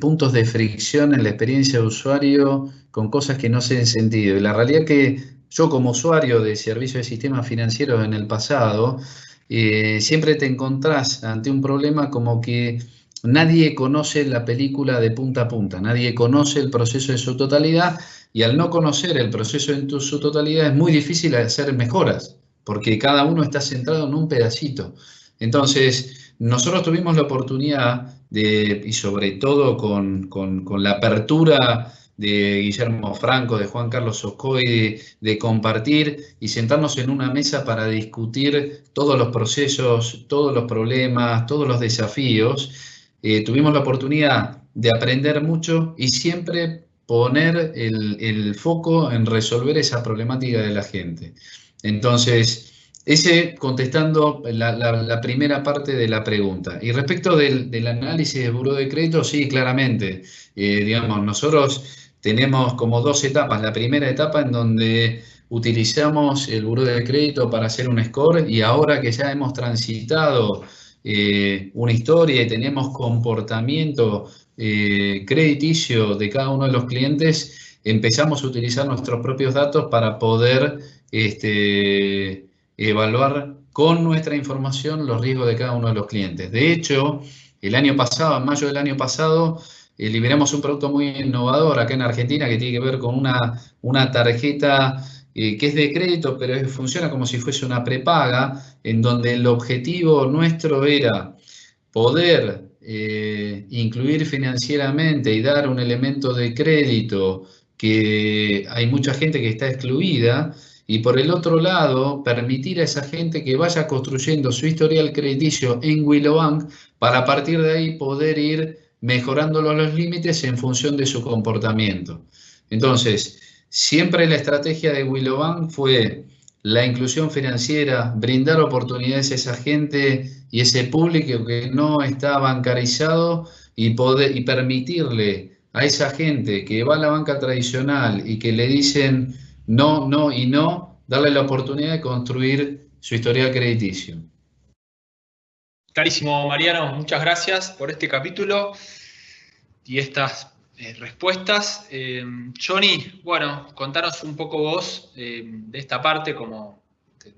puntos de fricción en la experiencia de usuario con cosas que no se den sentido. Y la realidad que yo como usuario de servicios de sistemas financieros en el pasado, siempre te encontrás ante un problema como que nadie conoce la película de punta a punta, nadie conoce el proceso en su totalidad, y al no conocer el proceso en su totalidad es muy difícil hacer mejoras, porque cada uno está centrado en un pedacito. Entonces, nosotros tuvimos la oportunidad y sobre todo con la apertura de Guillermo Franco, de Juan Carlos Oscoy, de compartir y sentarnos en una mesa para discutir todos los procesos, todos los problemas, todos los desafíos. Tuvimos la oportunidad de aprender mucho y siempre poner el foco en resolver esa problemática de la gente. Entonces, contestando la primera parte de la pregunta. Y respecto del análisis de buró de crédito, sí, claramente. Digamos, nosotros tenemos como dos etapas. La primera etapa en donde utilizamos el buró de crédito para hacer un score, y ahora que ya hemos transitado una historia y tenemos comportamiento crediticio de cada uno de los clientes, empezamos a utilizar nuestros propios datos para poder evaluar con nuestra información los riesgos de cada uno de los clientes. De hecho, el año pasado, en mayo del año pasado, liberamos un producto muy innovador acá en Argentina que tiene que ver con una tarjeta que es de crédito, pero funciona como si fuese una prepaga, en donde el objetivo nuestro era poder incluir financieramente y dar un elemento de crédito que hay mucha gente que está excluida, y por el otro lado permitir a esa gente que vaya construyendo su historial crediticio en Willow Bank para a partir de ahí poder ir mejorando los límites en función de su comportamiento. Entonces, siempre la estrategia de Willow Bank fue la inclusión financiera, brindar oportunidades a esa gente y ese público que no está bancarizado y permitirle a esa gente que va a la banca tradicional y que le dicen no, no y no, darle la oportunidad de construir su historial crediticio. Clarísimo, Mariano, muchas gracias por este capítulo y estas respuestas. Johnny, bueno, contanos un poco vos de esta parte, como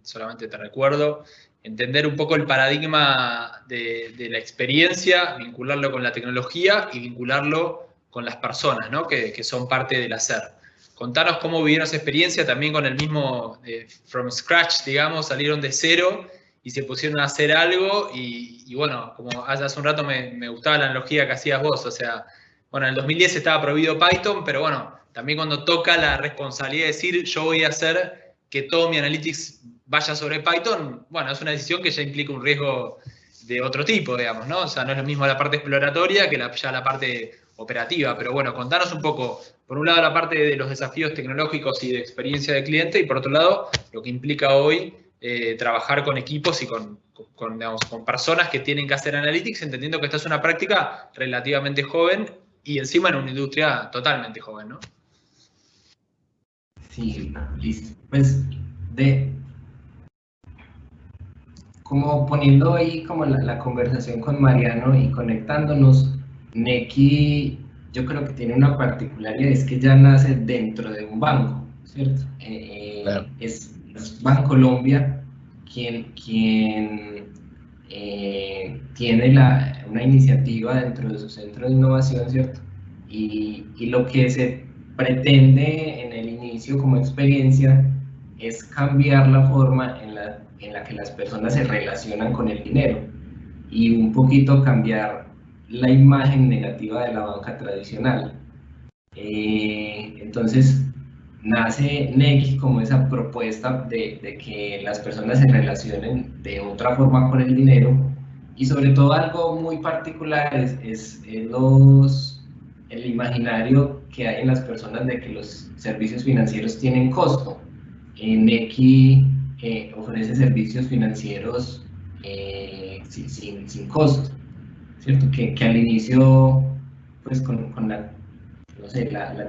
solamente te recuerdo, entender un poco el paradigma de la experiencia, vincularlo con la tecnología y vincularlo con las personas, ¿no? que son parte del hacer. Contanos cómo vivieron esa experiencia también con el mismo from scratch, digamos, salieron de cero y se pusieron a hacer algo y bueno, como hace un rato me gustaba la analogía que hacías vos, o sea, bueno, en el 2010 estaba prohibido Python, pero bueno, también cuando toca la responsabilidad de decir yo voy a hacer que todo mi analytics vaya sobre Python, bueno, es una decisión que ya implica un riesgo de otro tipo, digamos, ¿no? O sea, no es lo mismo la parte exploratoria que ya la parte operativa, pero bueno, contanos un poco, por un lado la parte de los desafíos tecnológicos y de experiencia de cliente, y por otro lado, lo que implica hoy trabajar con equipos y con personas que tienen que hacer analytics, entendiendo que esta es una práctica relativamente joven y encima en una industria totalmente joven, ¿no? Sí, listo. Pues como poniendo ahí como la conversación con Mariano y conectándonos, Nequi yo creo que tiene una particularidad, es que ya nace dentro de un banco, ¿cierto? Claro. Es Bancolombia quien tiene una iniciativa dentro de su centro de innovación, ¿cierto? Y lo que se pretende en el inicio como experiencia es cambiar la forma en la que las personas se relacionan con el dinero y un poquito cambiar la imagen negativa de la banca tradicional. Entonces nace Nequi como esa propuesta de que las personas se relacionen de otra forma con el dinero, y sobre todo algo muy particular es el imaginario que hay en las personas de que los servicios financieros tienen costo. Nequi ofrece servicios financieros sin costo, ¿cierto? Que al inicio, pues con la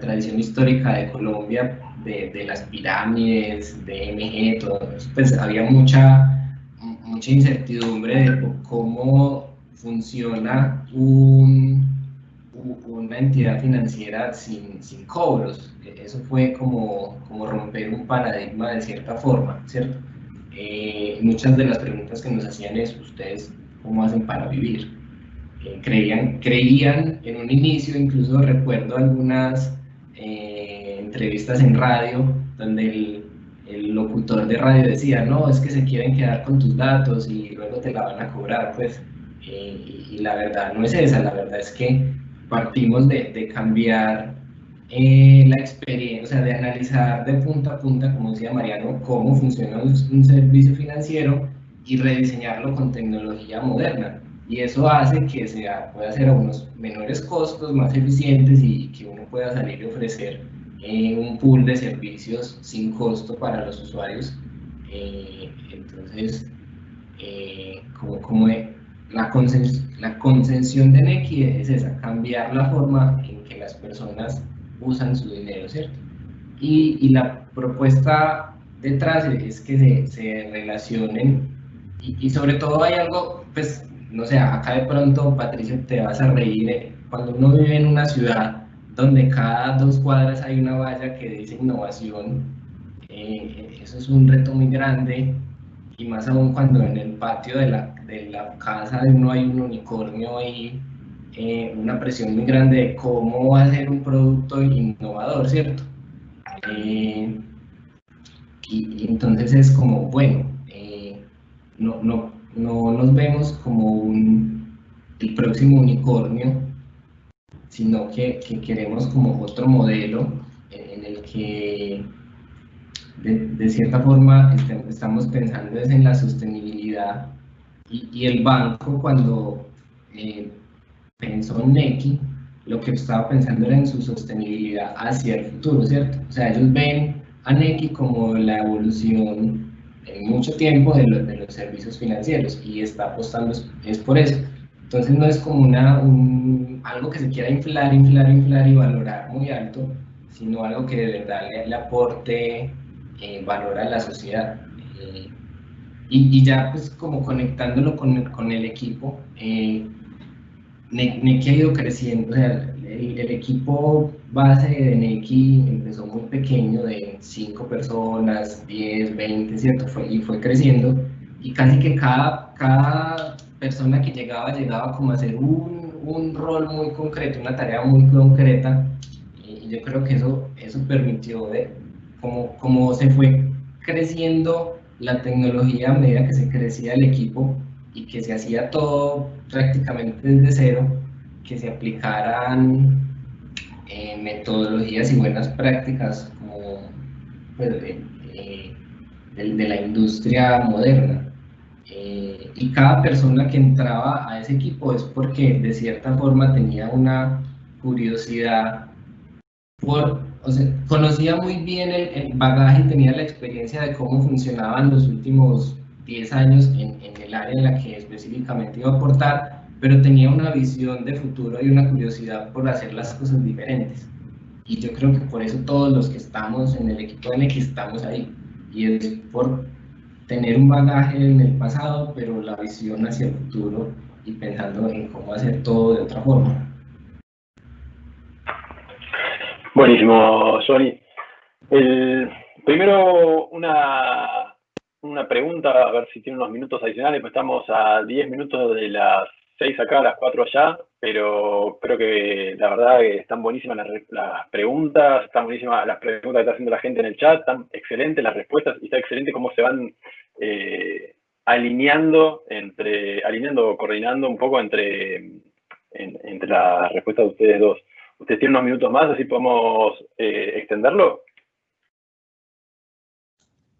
tradición histórica de Colombia, de las pirámides, de MG, todo eso, pues había mucha incertidumbre de cómo funciona una entidad financiera sin cobros. Eso fue como romper un paradigma de cierta forma, ¿cierto? Muchas de las preguntas que nos hacían es, ¿ustedes cómo hacen para vivir? Creían en un inicio, incluso recuerdo algunas entrevistas en radio donde el locutor de radio decía, no, es que se quieren quedar con tus datos y luego te la van a cobrar, pues, y la verdad no es esa, la verdad es que partimos de cambiar la experiencia, o sea, de analizar de punta a punta, como decía Mariano, cómo funciona un servicio financiero y rediseñarlo con tecnología moderna. Y eso hace que pueda ser a unos menores costos, más eficientes, y que uno pueda salir y ofrecer un pool de servicios sin costo para los usuarios. Entonces, como la concepción de Nequi es esa, cambiar la forma en que las personas usan su dinero, ¿cierto? Y la propuesta detrás es que se relacionen, y sobre todo hay algo, pues, no sé, acá de pronto, Patricio, te vas a reír, cuando uno vive en una ciudad donde cada 2 cuadras hay una valla que dice innovación, eso es un reto muy grande, y más aún cuando en el patio de la casa de uno hay un unicornio ahí una presión muy grande de cómo hacer un producto innovador, ¿cierto? Y entonces es como, bueno, no nos vemos como el próximo unicornio, sino que queremos como otro modelo en el que de cierta forma estamos pensando es en la sostenibilidad, y el banco cuando pensó en Nequi, lo que estaba pensando era en su sostenibilidad hacia el futuro, ¿cierto? O sea, ellos ven a Nequi como la evolución en mucho tiempo de los servicios financieros, y está apostando es por eso. Entonces no es como algo que se quiera inflar y valorar muy alto, sino algo que de verdad le aporte valor a la sociedad. Y ya pues como conectándolo con el equipo, Nequi ha ido creciendo. O sea, el equipo base de Nequi empezó muy pequeño, de 5 personas, 10, 20, ¿cierto? Y fue creciendo, y casi que cada persona que llegaba como a hacer un rol muy concreto, una tarea muy concreta, y yo creo que eso permitió como se fue creciendo la tecnología a medida que se crecía el equipo y que se hacía todo prácticamente desde cero, que se aplicaran metodologías y buenas prácticas como pues, de la industria moderna. Y cada persona que entraba a ese equipo es porque de cierta forma tenía una curiosidad o sea, conocía muy bien el bagaje y tenía la experiencia de cómo funcionaban los últimos 10 años en el área en la que específicamente iba a aportar, pero tenía una visión de futuro y una curiosidad por hacer las cosas diferentes. Y yo creo que por eso todos los que estamos en el equipo de Nequi estamos ahí, y es por tener un bagaje en el pasado, pero la visión hacia el futuro y pensando en cómo hacer todo de otra forma. Buenísimo, Johnny. Primero, una pregunta, a ver si tiene unos minutos adicionales, pues estamos a 10 minutos de las 6 acá, a las 4 allá, pero creo que la verdad que están buenísimas las preguntas, están buenísimas las preguntas que está haciendo la gente en el chat, están excelentes las respuestas, y está excelente cómo se van alineando, coordinando un poco entre las respuestas de ustedes dos. ¿Ustedes tienen unos minutos más, así podemos extenderlo?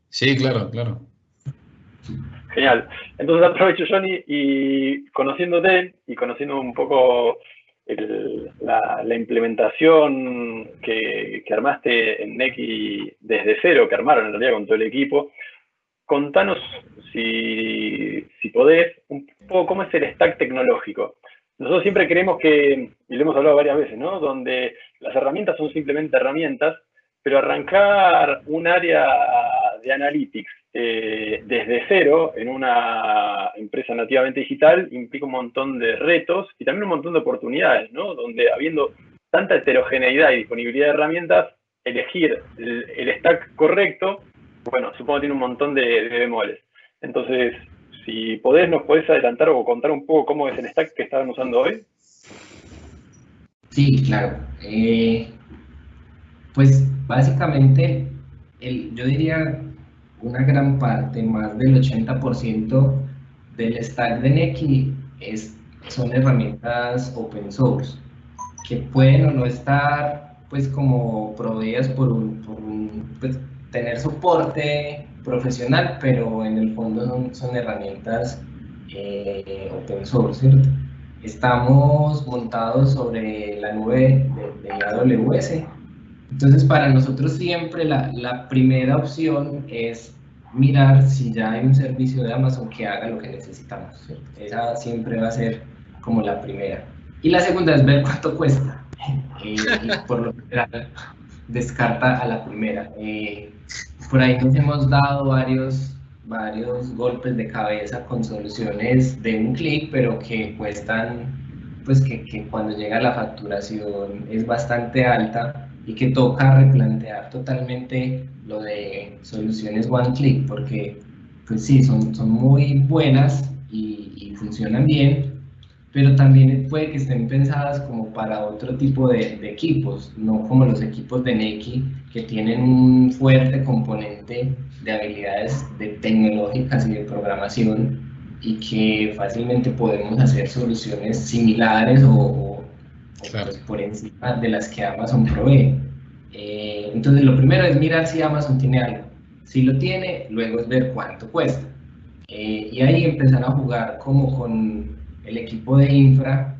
Sí, claro. Genial. Entonces aprovecho, Johnny, y conociéndote y conociendo un poco la implementación que armaste en Nequi desde cero, que armaron en realidad con todo el equipo, contanos, si podés, un poco cómo es el stack tecnológico. Nosotros siempre creemos que, y lo hemos hablado varias veces, ¿no?, donde las herramientas son simplemente herramientas, pero arrancar un área de analytics desde cero en una empresa nativamente digital implica un montón de retos y también un montón de oportunidades, ¿no?, donde habiendo tanta heterogeneidad y disponibilidad de herramientas, elegir el stack correcto, bueno, supongo que tiene un montón de bemoles. Entonces, si podés, ¿nos podés adelantar o contar un poco cómo es el stack que estaban usando hoy? Sí, claro. Pues básicamente, yo diría una gran parte, más del 80% del stack de Nequi son herramientas open source, que pueden o no estar pues como proveídas por pues, tener soporte profesional, pero en el fondo son herramientas open source, ¿cierto? Estamos montados sobre la nube de AWS. Entonces, para nosotros siempre la primera opción es mirar si ya hay un servicio de Amazon que haga lo que necesitamos, ¿cierto? Esa siempre va a ser como la primera. Y la segunda es ver cuánto cuesta. Y por lo general descarta a la primera. Por ahí nos hemos dado varios golpes de cabeza con soluciones de un clic, pero que cuestan, pues que cuando llega la facturación es bastante alta, y que toca replantear totalmente lo de soluciones one click, porque pues sí, son muy buenas y funcionan bien, pero también puede que estén pensadas como para otro tipo de equipos, no como los equipos de Nequi, que tienen un fuerte componente de habilidades tecnológicas y de programación, y que fácilmente podemos hacer soluciones similares o Claro. pues por encima de las que Amazon provee. Entonces lo primero es mirar si Amazon tiene algo. Si lo tiene, luego es ver cuánto cuesta. Y ahí empezar a jugar como con el equipo de infra,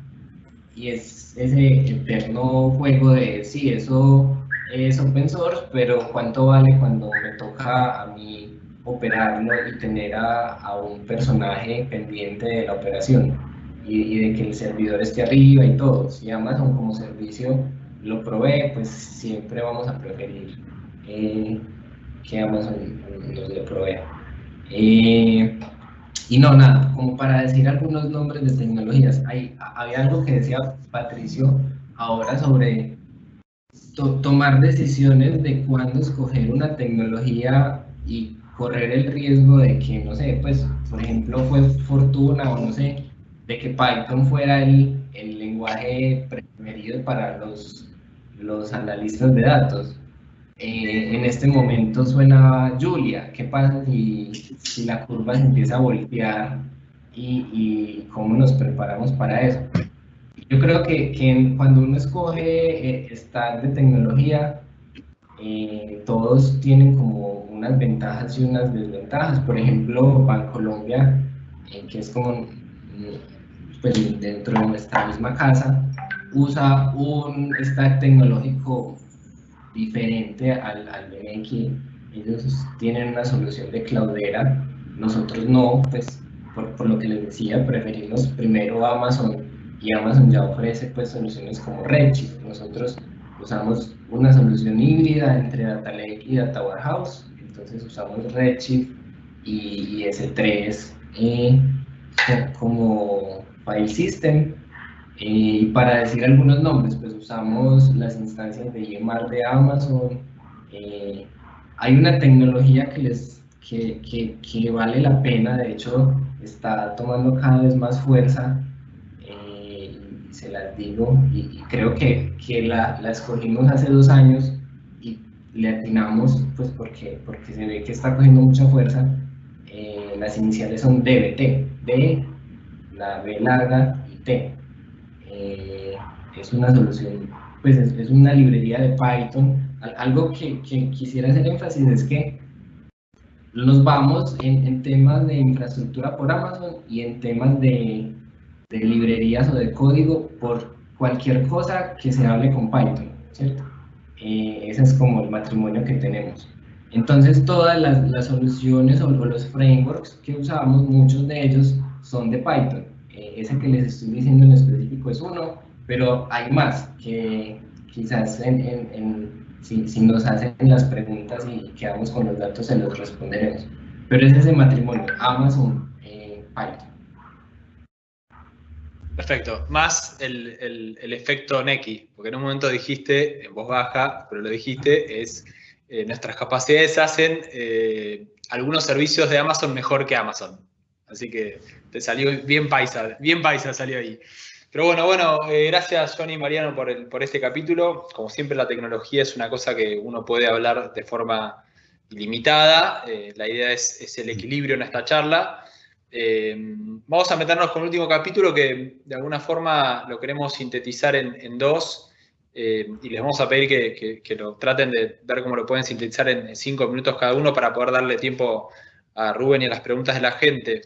y es ese eterno juego de sí, eso es open source, pero cuánto vale cuando me toca a mí operarlo y tener a un personaje pendiente de la operación y de que el servidor esté arriba y todo. Si Amazon como servicio lo provee, pues siempre vamos a preferir que Amazon nos lo provea. Y no, nada, como para decir algunos nombres de tecnologías. Había algo que decía Patricio ahora sobre tomar decisiones de cuándo escoger una tecnología y correr el riesgo de que, no sé, pues, por ejemplo, fue fortuna o no sé, de que Python fuera el lenguaje preferido para los analistas de datos. En este momento suena Julia. ¿Qué pasa si la curva se empieza a voltear y cómo nos preparamos para eso? Yo creo que cuando uno escoge stack de tecnología, todos tienen como unas ventajas y unas desventajas. Por ejemplo, Bancolombia, que es como pues, dentro de nuestra misma casa, usa un stack tecnológico diferente al de Nequi. Ellos tienen una solución de Cloudera, nosotros no, pues por lo que les decía, preferimos primero Amazon, y Amazon ya ofrece pues soluciones como Redshift. Nosotros usamos una solución híbrida entre Data Lake y Data Warehouse, entonces usamos Redshift y S3 como file system. Y para decir algunos nombres, pues usamos las instancias de EMR de Amazon. Hay una tecnología que vale la pena, de hecho está tomando cada vez más fuerza, se las digo, y creo que la escogimos hace 2 años y le atinamos pues porque se ve que está cogiendo mucha fuerza. Las iniciales son DBT, D, la B larga y T. Es una solución, pues es una librería de Python. Algo que quisiera hacer énfasis es que nos vamos en temas de infraestructura por Amazon y en temas de librerías o de código por cualquier cosa que se hable con Python, ¿cierto? Ese es como el matrimonio que tenemos. Entonces todas las soluciones o los frameworks que usamos, muchos de ellos son de Python. Ese que les estoy diciendo en específico es uno, pero hay más que quizás si nos hacen las preguntas y quedamos con los datos se los responderemos. Pero es ese matrimonio, Amazon, Python. Perfecto. Más el efecto Nequi, porque en un momento dijiste, en voz baja, pero lo dijiste, es nuestras capacidades hacen algunos servicios de Amazon mejor que Amazon. Así que te salió bien paisa salió ahí. Pero bueno, gracias Johnny y Mariano por este capítulo. Como siempre, la tecnología es una cosa que uno puede hablar de forma ilimitada. La idea es el equilibrio en esta charla. Vamos a meternos con el último capítulo que de alguna forma lo queremos sintetizar en 2 y les vamos a pedir que lo traten de ver cómo lo pueden sintetizar en 5 minutos cada uno para poder darle tiempo a Rubén y a las preguntas de la gente.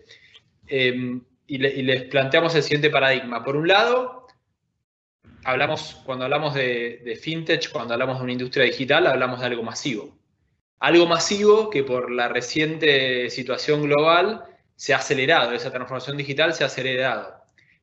Y les planteamos el siguiente paradigma. Por un lado, cuando hablamos de fintech, cuando hablamos de una industria digital, hablamos de algo masivo. Algo masivo que por la reciente situación global se ha acelerado, esa transformación digital se ha acelerado.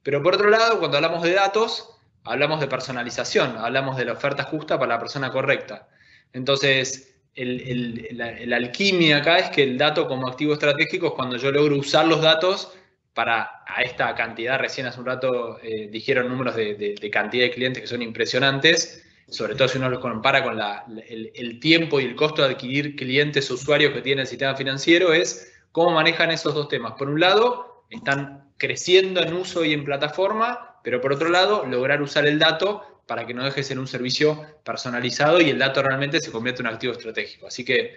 Pero por otro lado, cuando hablamos de datos, hablamos de personalización, hablamos de la oferta justa para la persona correcta. Entonces, la alquimia acá es que el dato como activo estratégico es cuando yo logro usar los datos para a esta cantidad. Recién hace un rato dijeron números de cantidad de clientes que son impresionantes, sobre todo si uno los compara con el tiempo y el costo de adquirir clientes o usuarios que tiene el sistema financiero, es cómo manejan esos dos temas. Por un lado, están creciendo en uso y en plataforma, pero por otro lado, lograr usar el dato para que no deje de ser un servicio personalizado y el dato realmente se convierte en un activo estratégico. Así que,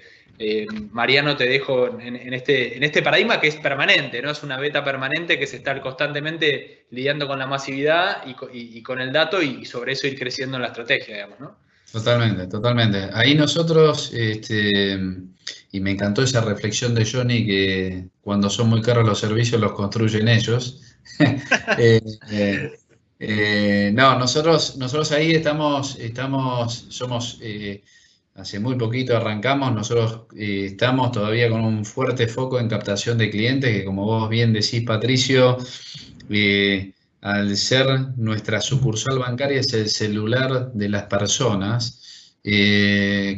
Mariano, te dejo en este paradigma que es permanente, ¿no? Es una beta permanente que se está constantemente lidiando con la masividad y con el dato y sobre eso ir creciendo en la estrategia, digamos, ¿no? Totalmente, totalmente. Ahí nosotros, y me encantó esa reflexión de Johnny, que cuando son muy caros los servicios los construyen ellos. No, nosotros ahí somos, hace muy poquito arrancamos, nosotros estamos todavía con un fuerte foco en captación de clientes, que como vos bien decís, Patricio, al ser nuestra sucursal bancaria es el celular de las personas,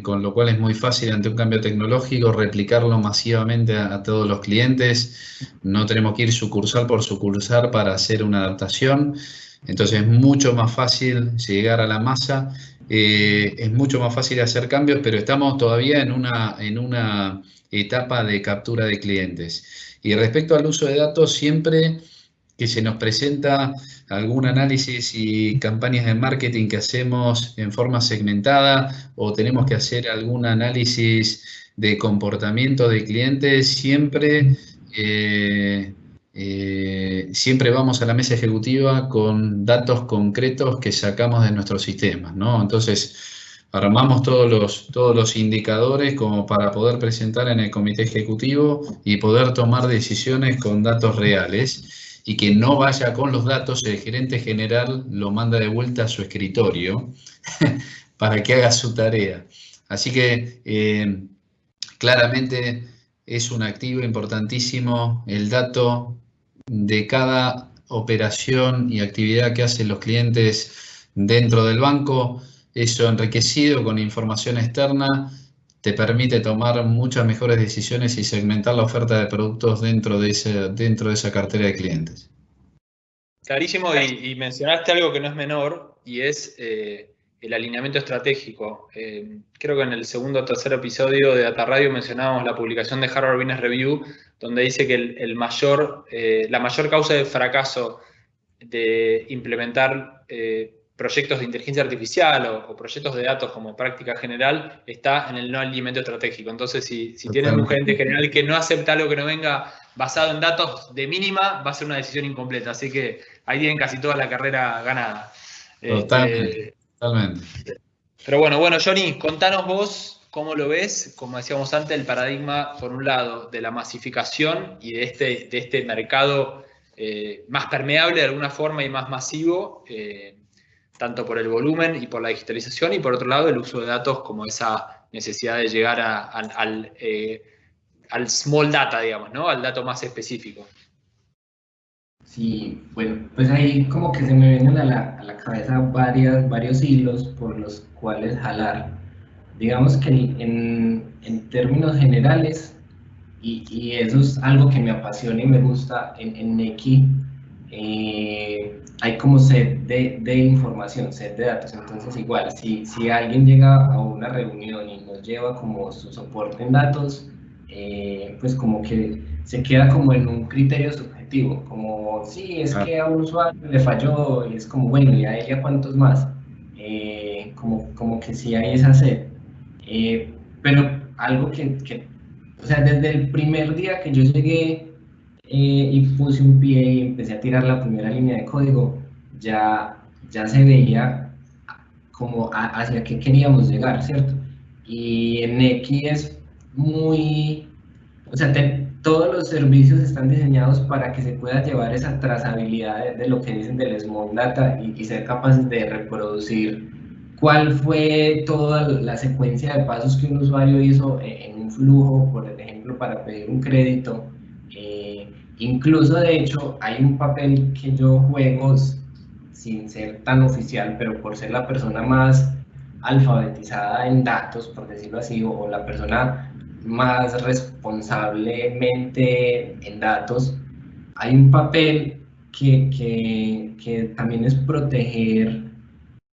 con lo cual es muy fácil ante un cambio tecnológico replicarlo masivamente a todos los clientes. No tenemos que ir sucursal por sucursal para hacer una adaptación. Entonces es mucho más fácil llegar a la masa, es mucho más fácil hacer cambios, pero estamos todavía en una etapa de captura de clientes. Y respecto al uso de datos, siempre que se nos presenta algún análisis y campañas de marketing que hacemos en forma segmentada o tenemos que hacer algún análisis de comportamiento de clientes, siempre vamos a la mesa ejecutiva con datos concretos que sacamos de nuestros sistemas, ¿no? Entonces, armamos todos los indicadores como para poder presentar en el comité ejecutivo y poder tomar decisiones con datos reales y que no vaya con los datos, el gerente general lo manda de vuelta a su escritorio para que haga su tarea. Así que, claramente es un activo importantísimo el dato de cada operación y actividad que hacen los clientes dentro del banco. Eso enriquecido con información externa te permite tomar muchas mejores decisiones y segmentar la oferta de productos dentro de esa cartera de clientes. Clarísimo, y mencionaste algo que no es menor, y es el alineamiento estratégico. Creo que en el segundo o tercer episodio de Data Radio mencionábamos la publicación de Harvard Business Review, donde dice que la mayor causa de fracaso de implementar proyectos de inteligencia artificial o proyectos de datos como práctica general está en el no alineamiento estratégico. Entonces, si tienes un gerente general que no acepta algo que no venga basado en datos de mínima, va a ser una decisión incompleta. Así que ahí tienen casi toda la carrera ganada. Totalmente. Pero bueno, Johnny, contanos vos cómo lo ves, como decíamos antes, el paradigma, por un lado, de la masificación y de este mercado más permeable de alguna forma y más masivo, tanto por el volumen y por la digitalización, y por otro lado el uso de datos como esa necesidad de llegar al small data, digamos, ¿no? Al dato más específico. Sí, bueno, pues ahí como que se me vienen a la cabeza varios hilos por los cuales jalar. Digamos que en términos generales, y eso es algo que me apasiona y me gusta en Nequi, hay como set de información, set de datos. Entonces igual, si alguien llega a una reunión y nos lleva como su soporte en datos, pues como que se queda como en un criterio subjetivo, como sí, es que a un usuario le falló, y es como bueno, ¿y a ella cuántos más? Como que sí hay esa sed. Pero algo que, o sea, desde el primer día que yo llegué y puse un pie y empecé a tirar la primera línea de código, ya se veía como hacia qué queríamos llegar, ¿cierto? Y en Nequi es muy, o sea, todos los servicios están diseñados para que se pueda llevar esa trazabilidad de lo que dicen del small data y ser capaces de reproducir cuál fue toda la secuencia de pasos que un usuario hizo en un flujo, por ejemplo, para pedir un crédito. Incluso, de hecho, hay un papel que yo juego sin ser tan oficial, pero por ser la persona más alfabetizada en datos, por decirlo así, o la persona más responsablemente en datos, hay un papel que también es proteger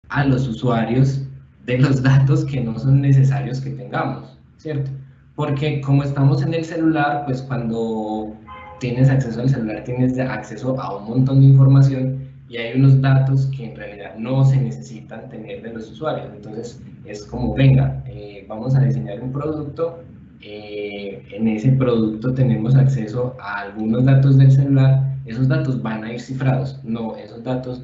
a los usuarios de los datos que no son necesarios que tengamos, ¿cierto? Porque como estamos en el celular, pues cuando tienes acceso al celular, tienes acceso a un montón de información y hay unos datos que en realidad no se necesitan tener de los usuarios. Entonces es como, venga, vamos a diseñar un producto, en ese producto tenemos acceso a algunos datos del celular, esos datos van a ir cifrados, no, esos datos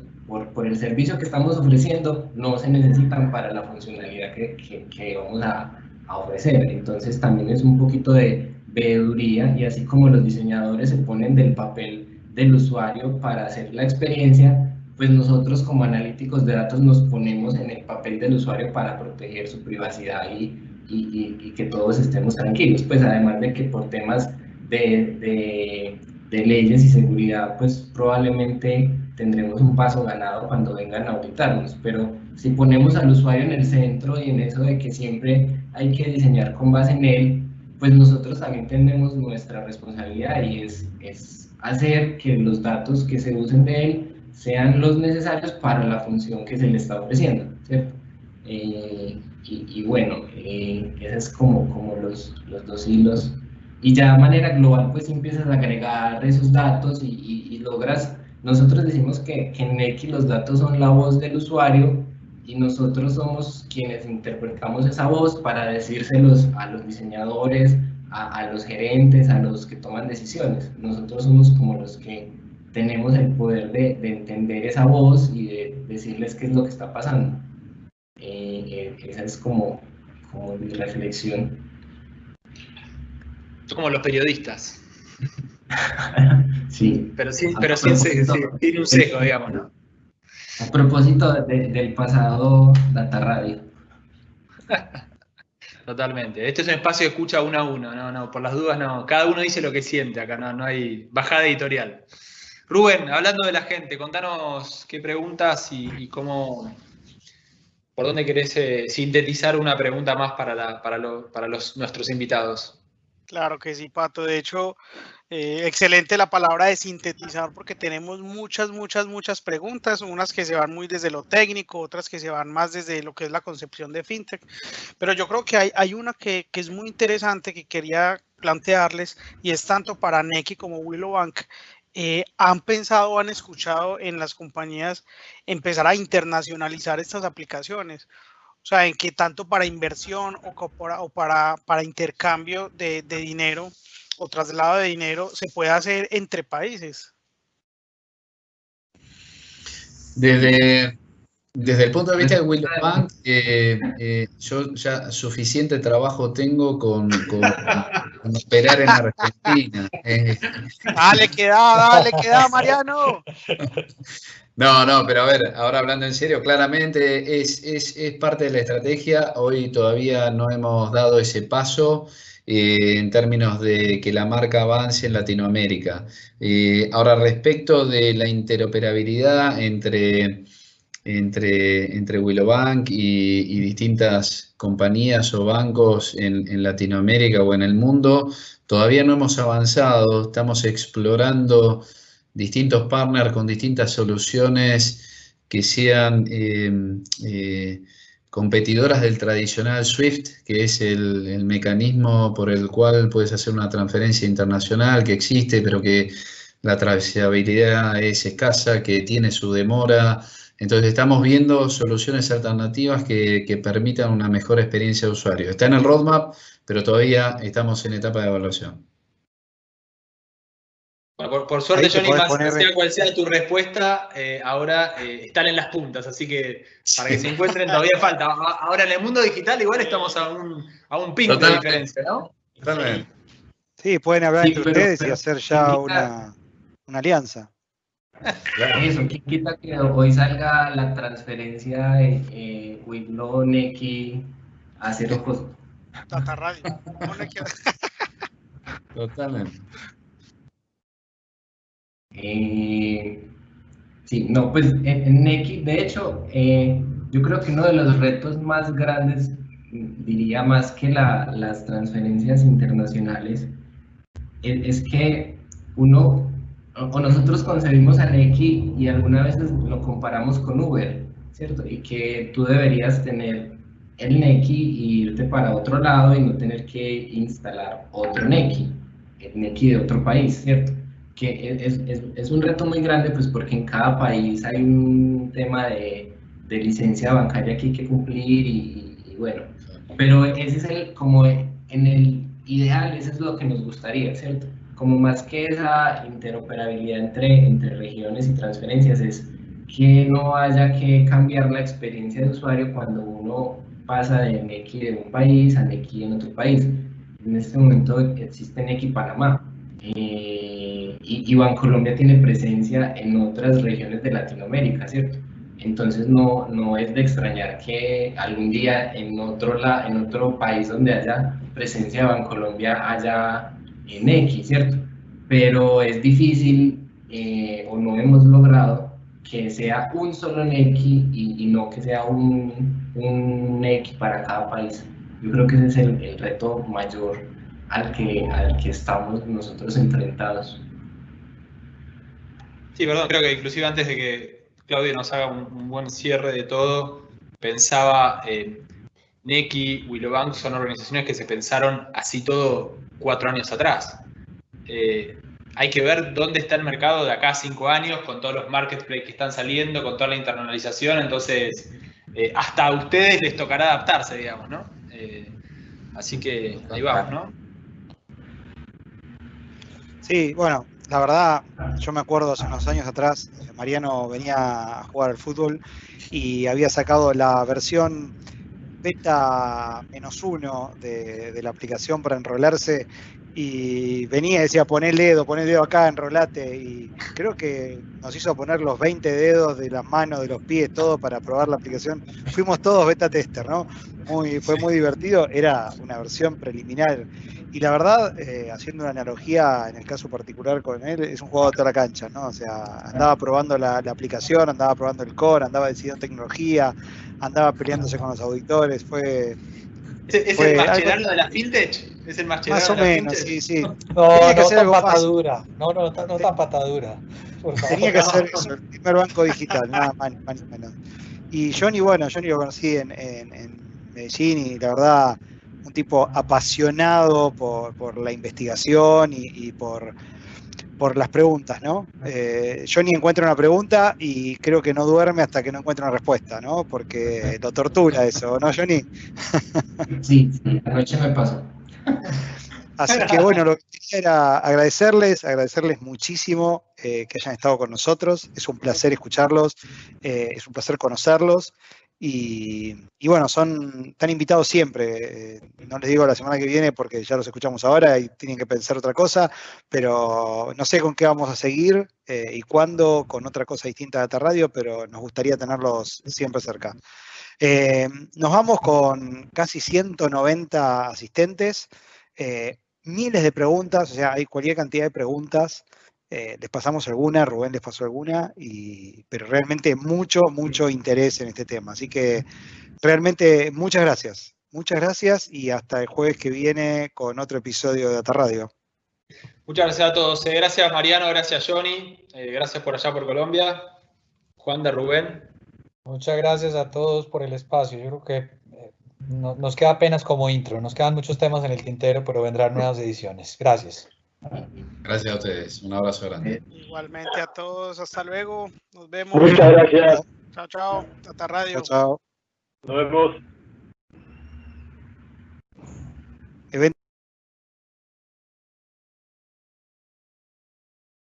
por el servicio que estamos ofreciendo no se necesitan para la funcionalidad que vamos a ofrecer. Entonces también es un poquito de veeduría, y así como los diseñadores se ponen del papel del usuario para hacer la experiencia, pues nosotros como analíticos de datos nos ponemos en el papel del usuario para proteger su privacidad y que todos estemos tranquilos, pues además de que por temas de leyes y seguridad, pues probablemente tendremos un paso ganado cuando vengan a auditarnos, pero si ponemos al usuario en el centro y en eso de que siempre hay que diseñar con base en él, pues nosotros también tenemos nuestra responsabilidad, y es hacer que los datos que se usen de él sean los necesarios para la función que se le está ofreciendo, ¿cierto? Y bueno, esos es como los dos hilos, y ya de manera global pues empiezas a agregar esos datos y logras. Nosotros decimos que en Nequi los datos son la voz del usuario, y nosotros somos quienes interpretamos esa voz para decírselos a los diseñadores, a los gerentes, a los que toman decisiones. Nosotros somos como los que tenemos el poder de entender esa voz y de decirles qué es lo que está pasando. Esa es como mi reflexión. Son como los periodistas. Sí. Pero sí tiene un sesgo, digamos, ¿no? A propósito del pasado Data Radio. Totalmente. Este es un espacio de escucha uno a uno, no, por las dudas no. Cada uno dice lo que siente acá, no hay bajada editorial. Rubén, hablando de la gente, contanos qué preguntas y cómo, por dónde querés sintetizar una pregunta más para nuestros invitados. Claro que sí, Pato. De hecho, excelente la palabra de sintetizar, porque tenemos muchas preguntas, unas que se van muy desde lo técnico, otras que se van más desde lo que es la concepción de FinTech. Pero yo creo que hay una que es muy interesante que quería plantearles, y es tanto para Nequi como Willow Bank. ¿Han pensado o han escuchado en las compañías empezar a internacionalizar estas aplicaciones? O sea, en que tanto para inversión o para intercambio de dinero o traslado de dinero se puede hacer entre países. Desde el punto de vista de Willow Bank, yo ya suficiente trabajo tengo con operar en Argentina. Dale, queda, Mariano. No, pero a ver, ahora hablando en serio, claramente es parte de la estrategia. Hoy todavía no hemos dado ese paso en términos de que la marca avance en Latinoamérica. Ahora, respecto de la interoperabilidad entre Willow Bank y distintas compañías o bancos en Latinoamérica o en el mundo, todavía no hemos avanzado. Estamos explorando distintos partners con distintas soluciones que sean competidoras del tradicional SWIFT, que es el mecanismo por el cual puedes hacer una transferencia internacional, que existe, pero que la trazabilidad es escasa, que tiene su demora. Entonces estamos viendo soluciones alternativas que permitan una mejor experiencia de usuario. Está en el roadmap, pero todavía estamos en etapa de evaluación. Bueno, por suerte, Johnny, sea cual sea tu respuesta, ahora están en las puntas, así que para que se encuentren todavía falta. Ahora en el mundo digital igual estamos a un pin de diferencia, ¿no? Totalmente. Sí, pueden hablar entre ustedes y hacer ya una alianza. Claro. Eso, ¿quién quita que hoy salga la transferencia de Willow, Nequi a cero costo? Data Radio. Totalmente. Sí, no, pues en Nequi, de hecho, yo creo que uno de los retos más grandes, diría más que las transferencias internacionales, es que nosotros concebimos a Nequi y algunas veces lo comparamos con Uber, ¿cierto? Y que tú deberías tener el Nequi y irte para otro lado y no tener que instalar otro Nequi, el Nequi de otro país, ¿cierto? que es un reto muy grande, pues porque en cada país hay un tema de licencia bancaria que hay que cumplir y bueno, pero ese es como en el ideal, eso es lo que nos gustaría, ¿cierto? Como más que esa interoperabilidad entre regiones y transferencias, es que no haya que cambiar la experiencia de usuario cuando uno pasa de Nequi de un país a Nequi en otro país. En este momento existe Nequi Panamá, y Bancolombia tiene presencia en otras regiones de Latinoamérica, ¿cierto? Entonces no es de extrañar que algún día en otro país donde haya presencia de Bancolombia haya Nequi, ¿cierto? Pero es difícil, o no hemos logrado que sea un solo Nequi y no que sea un Nequi para cada país. Yo creo que ese es el reto mayor al que estamos nosotros enfrentados. Sí, perdón, creo que inclusive antes de que Claudio nos haga un buen cierre de todo, pensaba, Nequi, Willow Bank son organizaciones que se pensaron así todo 4 años atrás. Hay que ver dónde está el mercado de acá a 5 años, con todos los marketplaces que están saliendo, con toda la internacionalización, entonces hasta a ustedes les tocará adaptarse, digamos, ¿no? Así que ahí vamos, ¿no? Sí, bueno, la verdad, yo me acuerdo hace unos años atrás, Mariano venía a jugar al fútbol y había sacado la versión beta -1 de la aplicación para enrolarse y venía y decía, poné el dedo acá, enrolate, y creo que nos hizo poner los 20 dedos de las manos, de los pies, todo para probar la aplicación. Fuimos todos beta tester, ¿no? Fue muy divertido, era una versión preliminar y la verdad, haciendo una analogía en el caso particular con él, es un juego de toda la cancha, ¿no? O sea, andaba probando la aplicación, andaba probando el core, andaba decidiendo tecnología, andaba peleándose con los auditores, ¿Es el Mascherano de la fintech? ¿Es el Mascherano más o de la menos, fintech? sí. No tan patadura. No tan patadura. Tenía que hacer eso, el primer banco digital, nada más ni menos. Y Johnny lo conocí en Medellín y la verdad, un tipo apasionado por la investigación y por las preguntas, ¿no? Johnny encuentra una pregunta y creo que no duerme hasta que no encuentra una respuesta, ¿no? Porque lo tortura eso, ¿no, Johnny? Sí, anoche me pasó. Así que bueno, lo que quería era agradecerles muchísimo que hayan estado con nosotros. Es un placer escucharlos, es un placer conocerlos. Y bueno, están invitados siempre. No les digo la semana que viene porque ya los escuchamos ahora y tienen que pensar otra cosa, pero no sé con qué vamos a seguir y cuándo, con otra cosa distinta de Data Radio, pero nos gustaría tenerlos siempre cerca. Nos vamos con casi 190 asistentes, miles de preguntas, o sea, hay cualquier cantidad de preguntas. Les pasamos alguna, Rubén les pasó alguna, pero realmente mucho interés en este tema. Así que realmente muchas gracias y hasta el jueves que viene con otro episodio de Data Radio. Muchas gracias a todos. Gracias Mariano, gracias Johnny, gracias por allá por Colombia. Juan de Rubén. Muchas gracias a todos por el espacio. Yo creo que nos queda apenas como intro. Nos quedan muchos temas en el tintero, pero vendrán nuevas ediciones. Gracias. Gracias a ustedes. Un abrazo grande. Igualmente a todos. Hasta luego. Nos vemos. Muchas gracias. Chao. Data Radio. Chao. Nos vemos.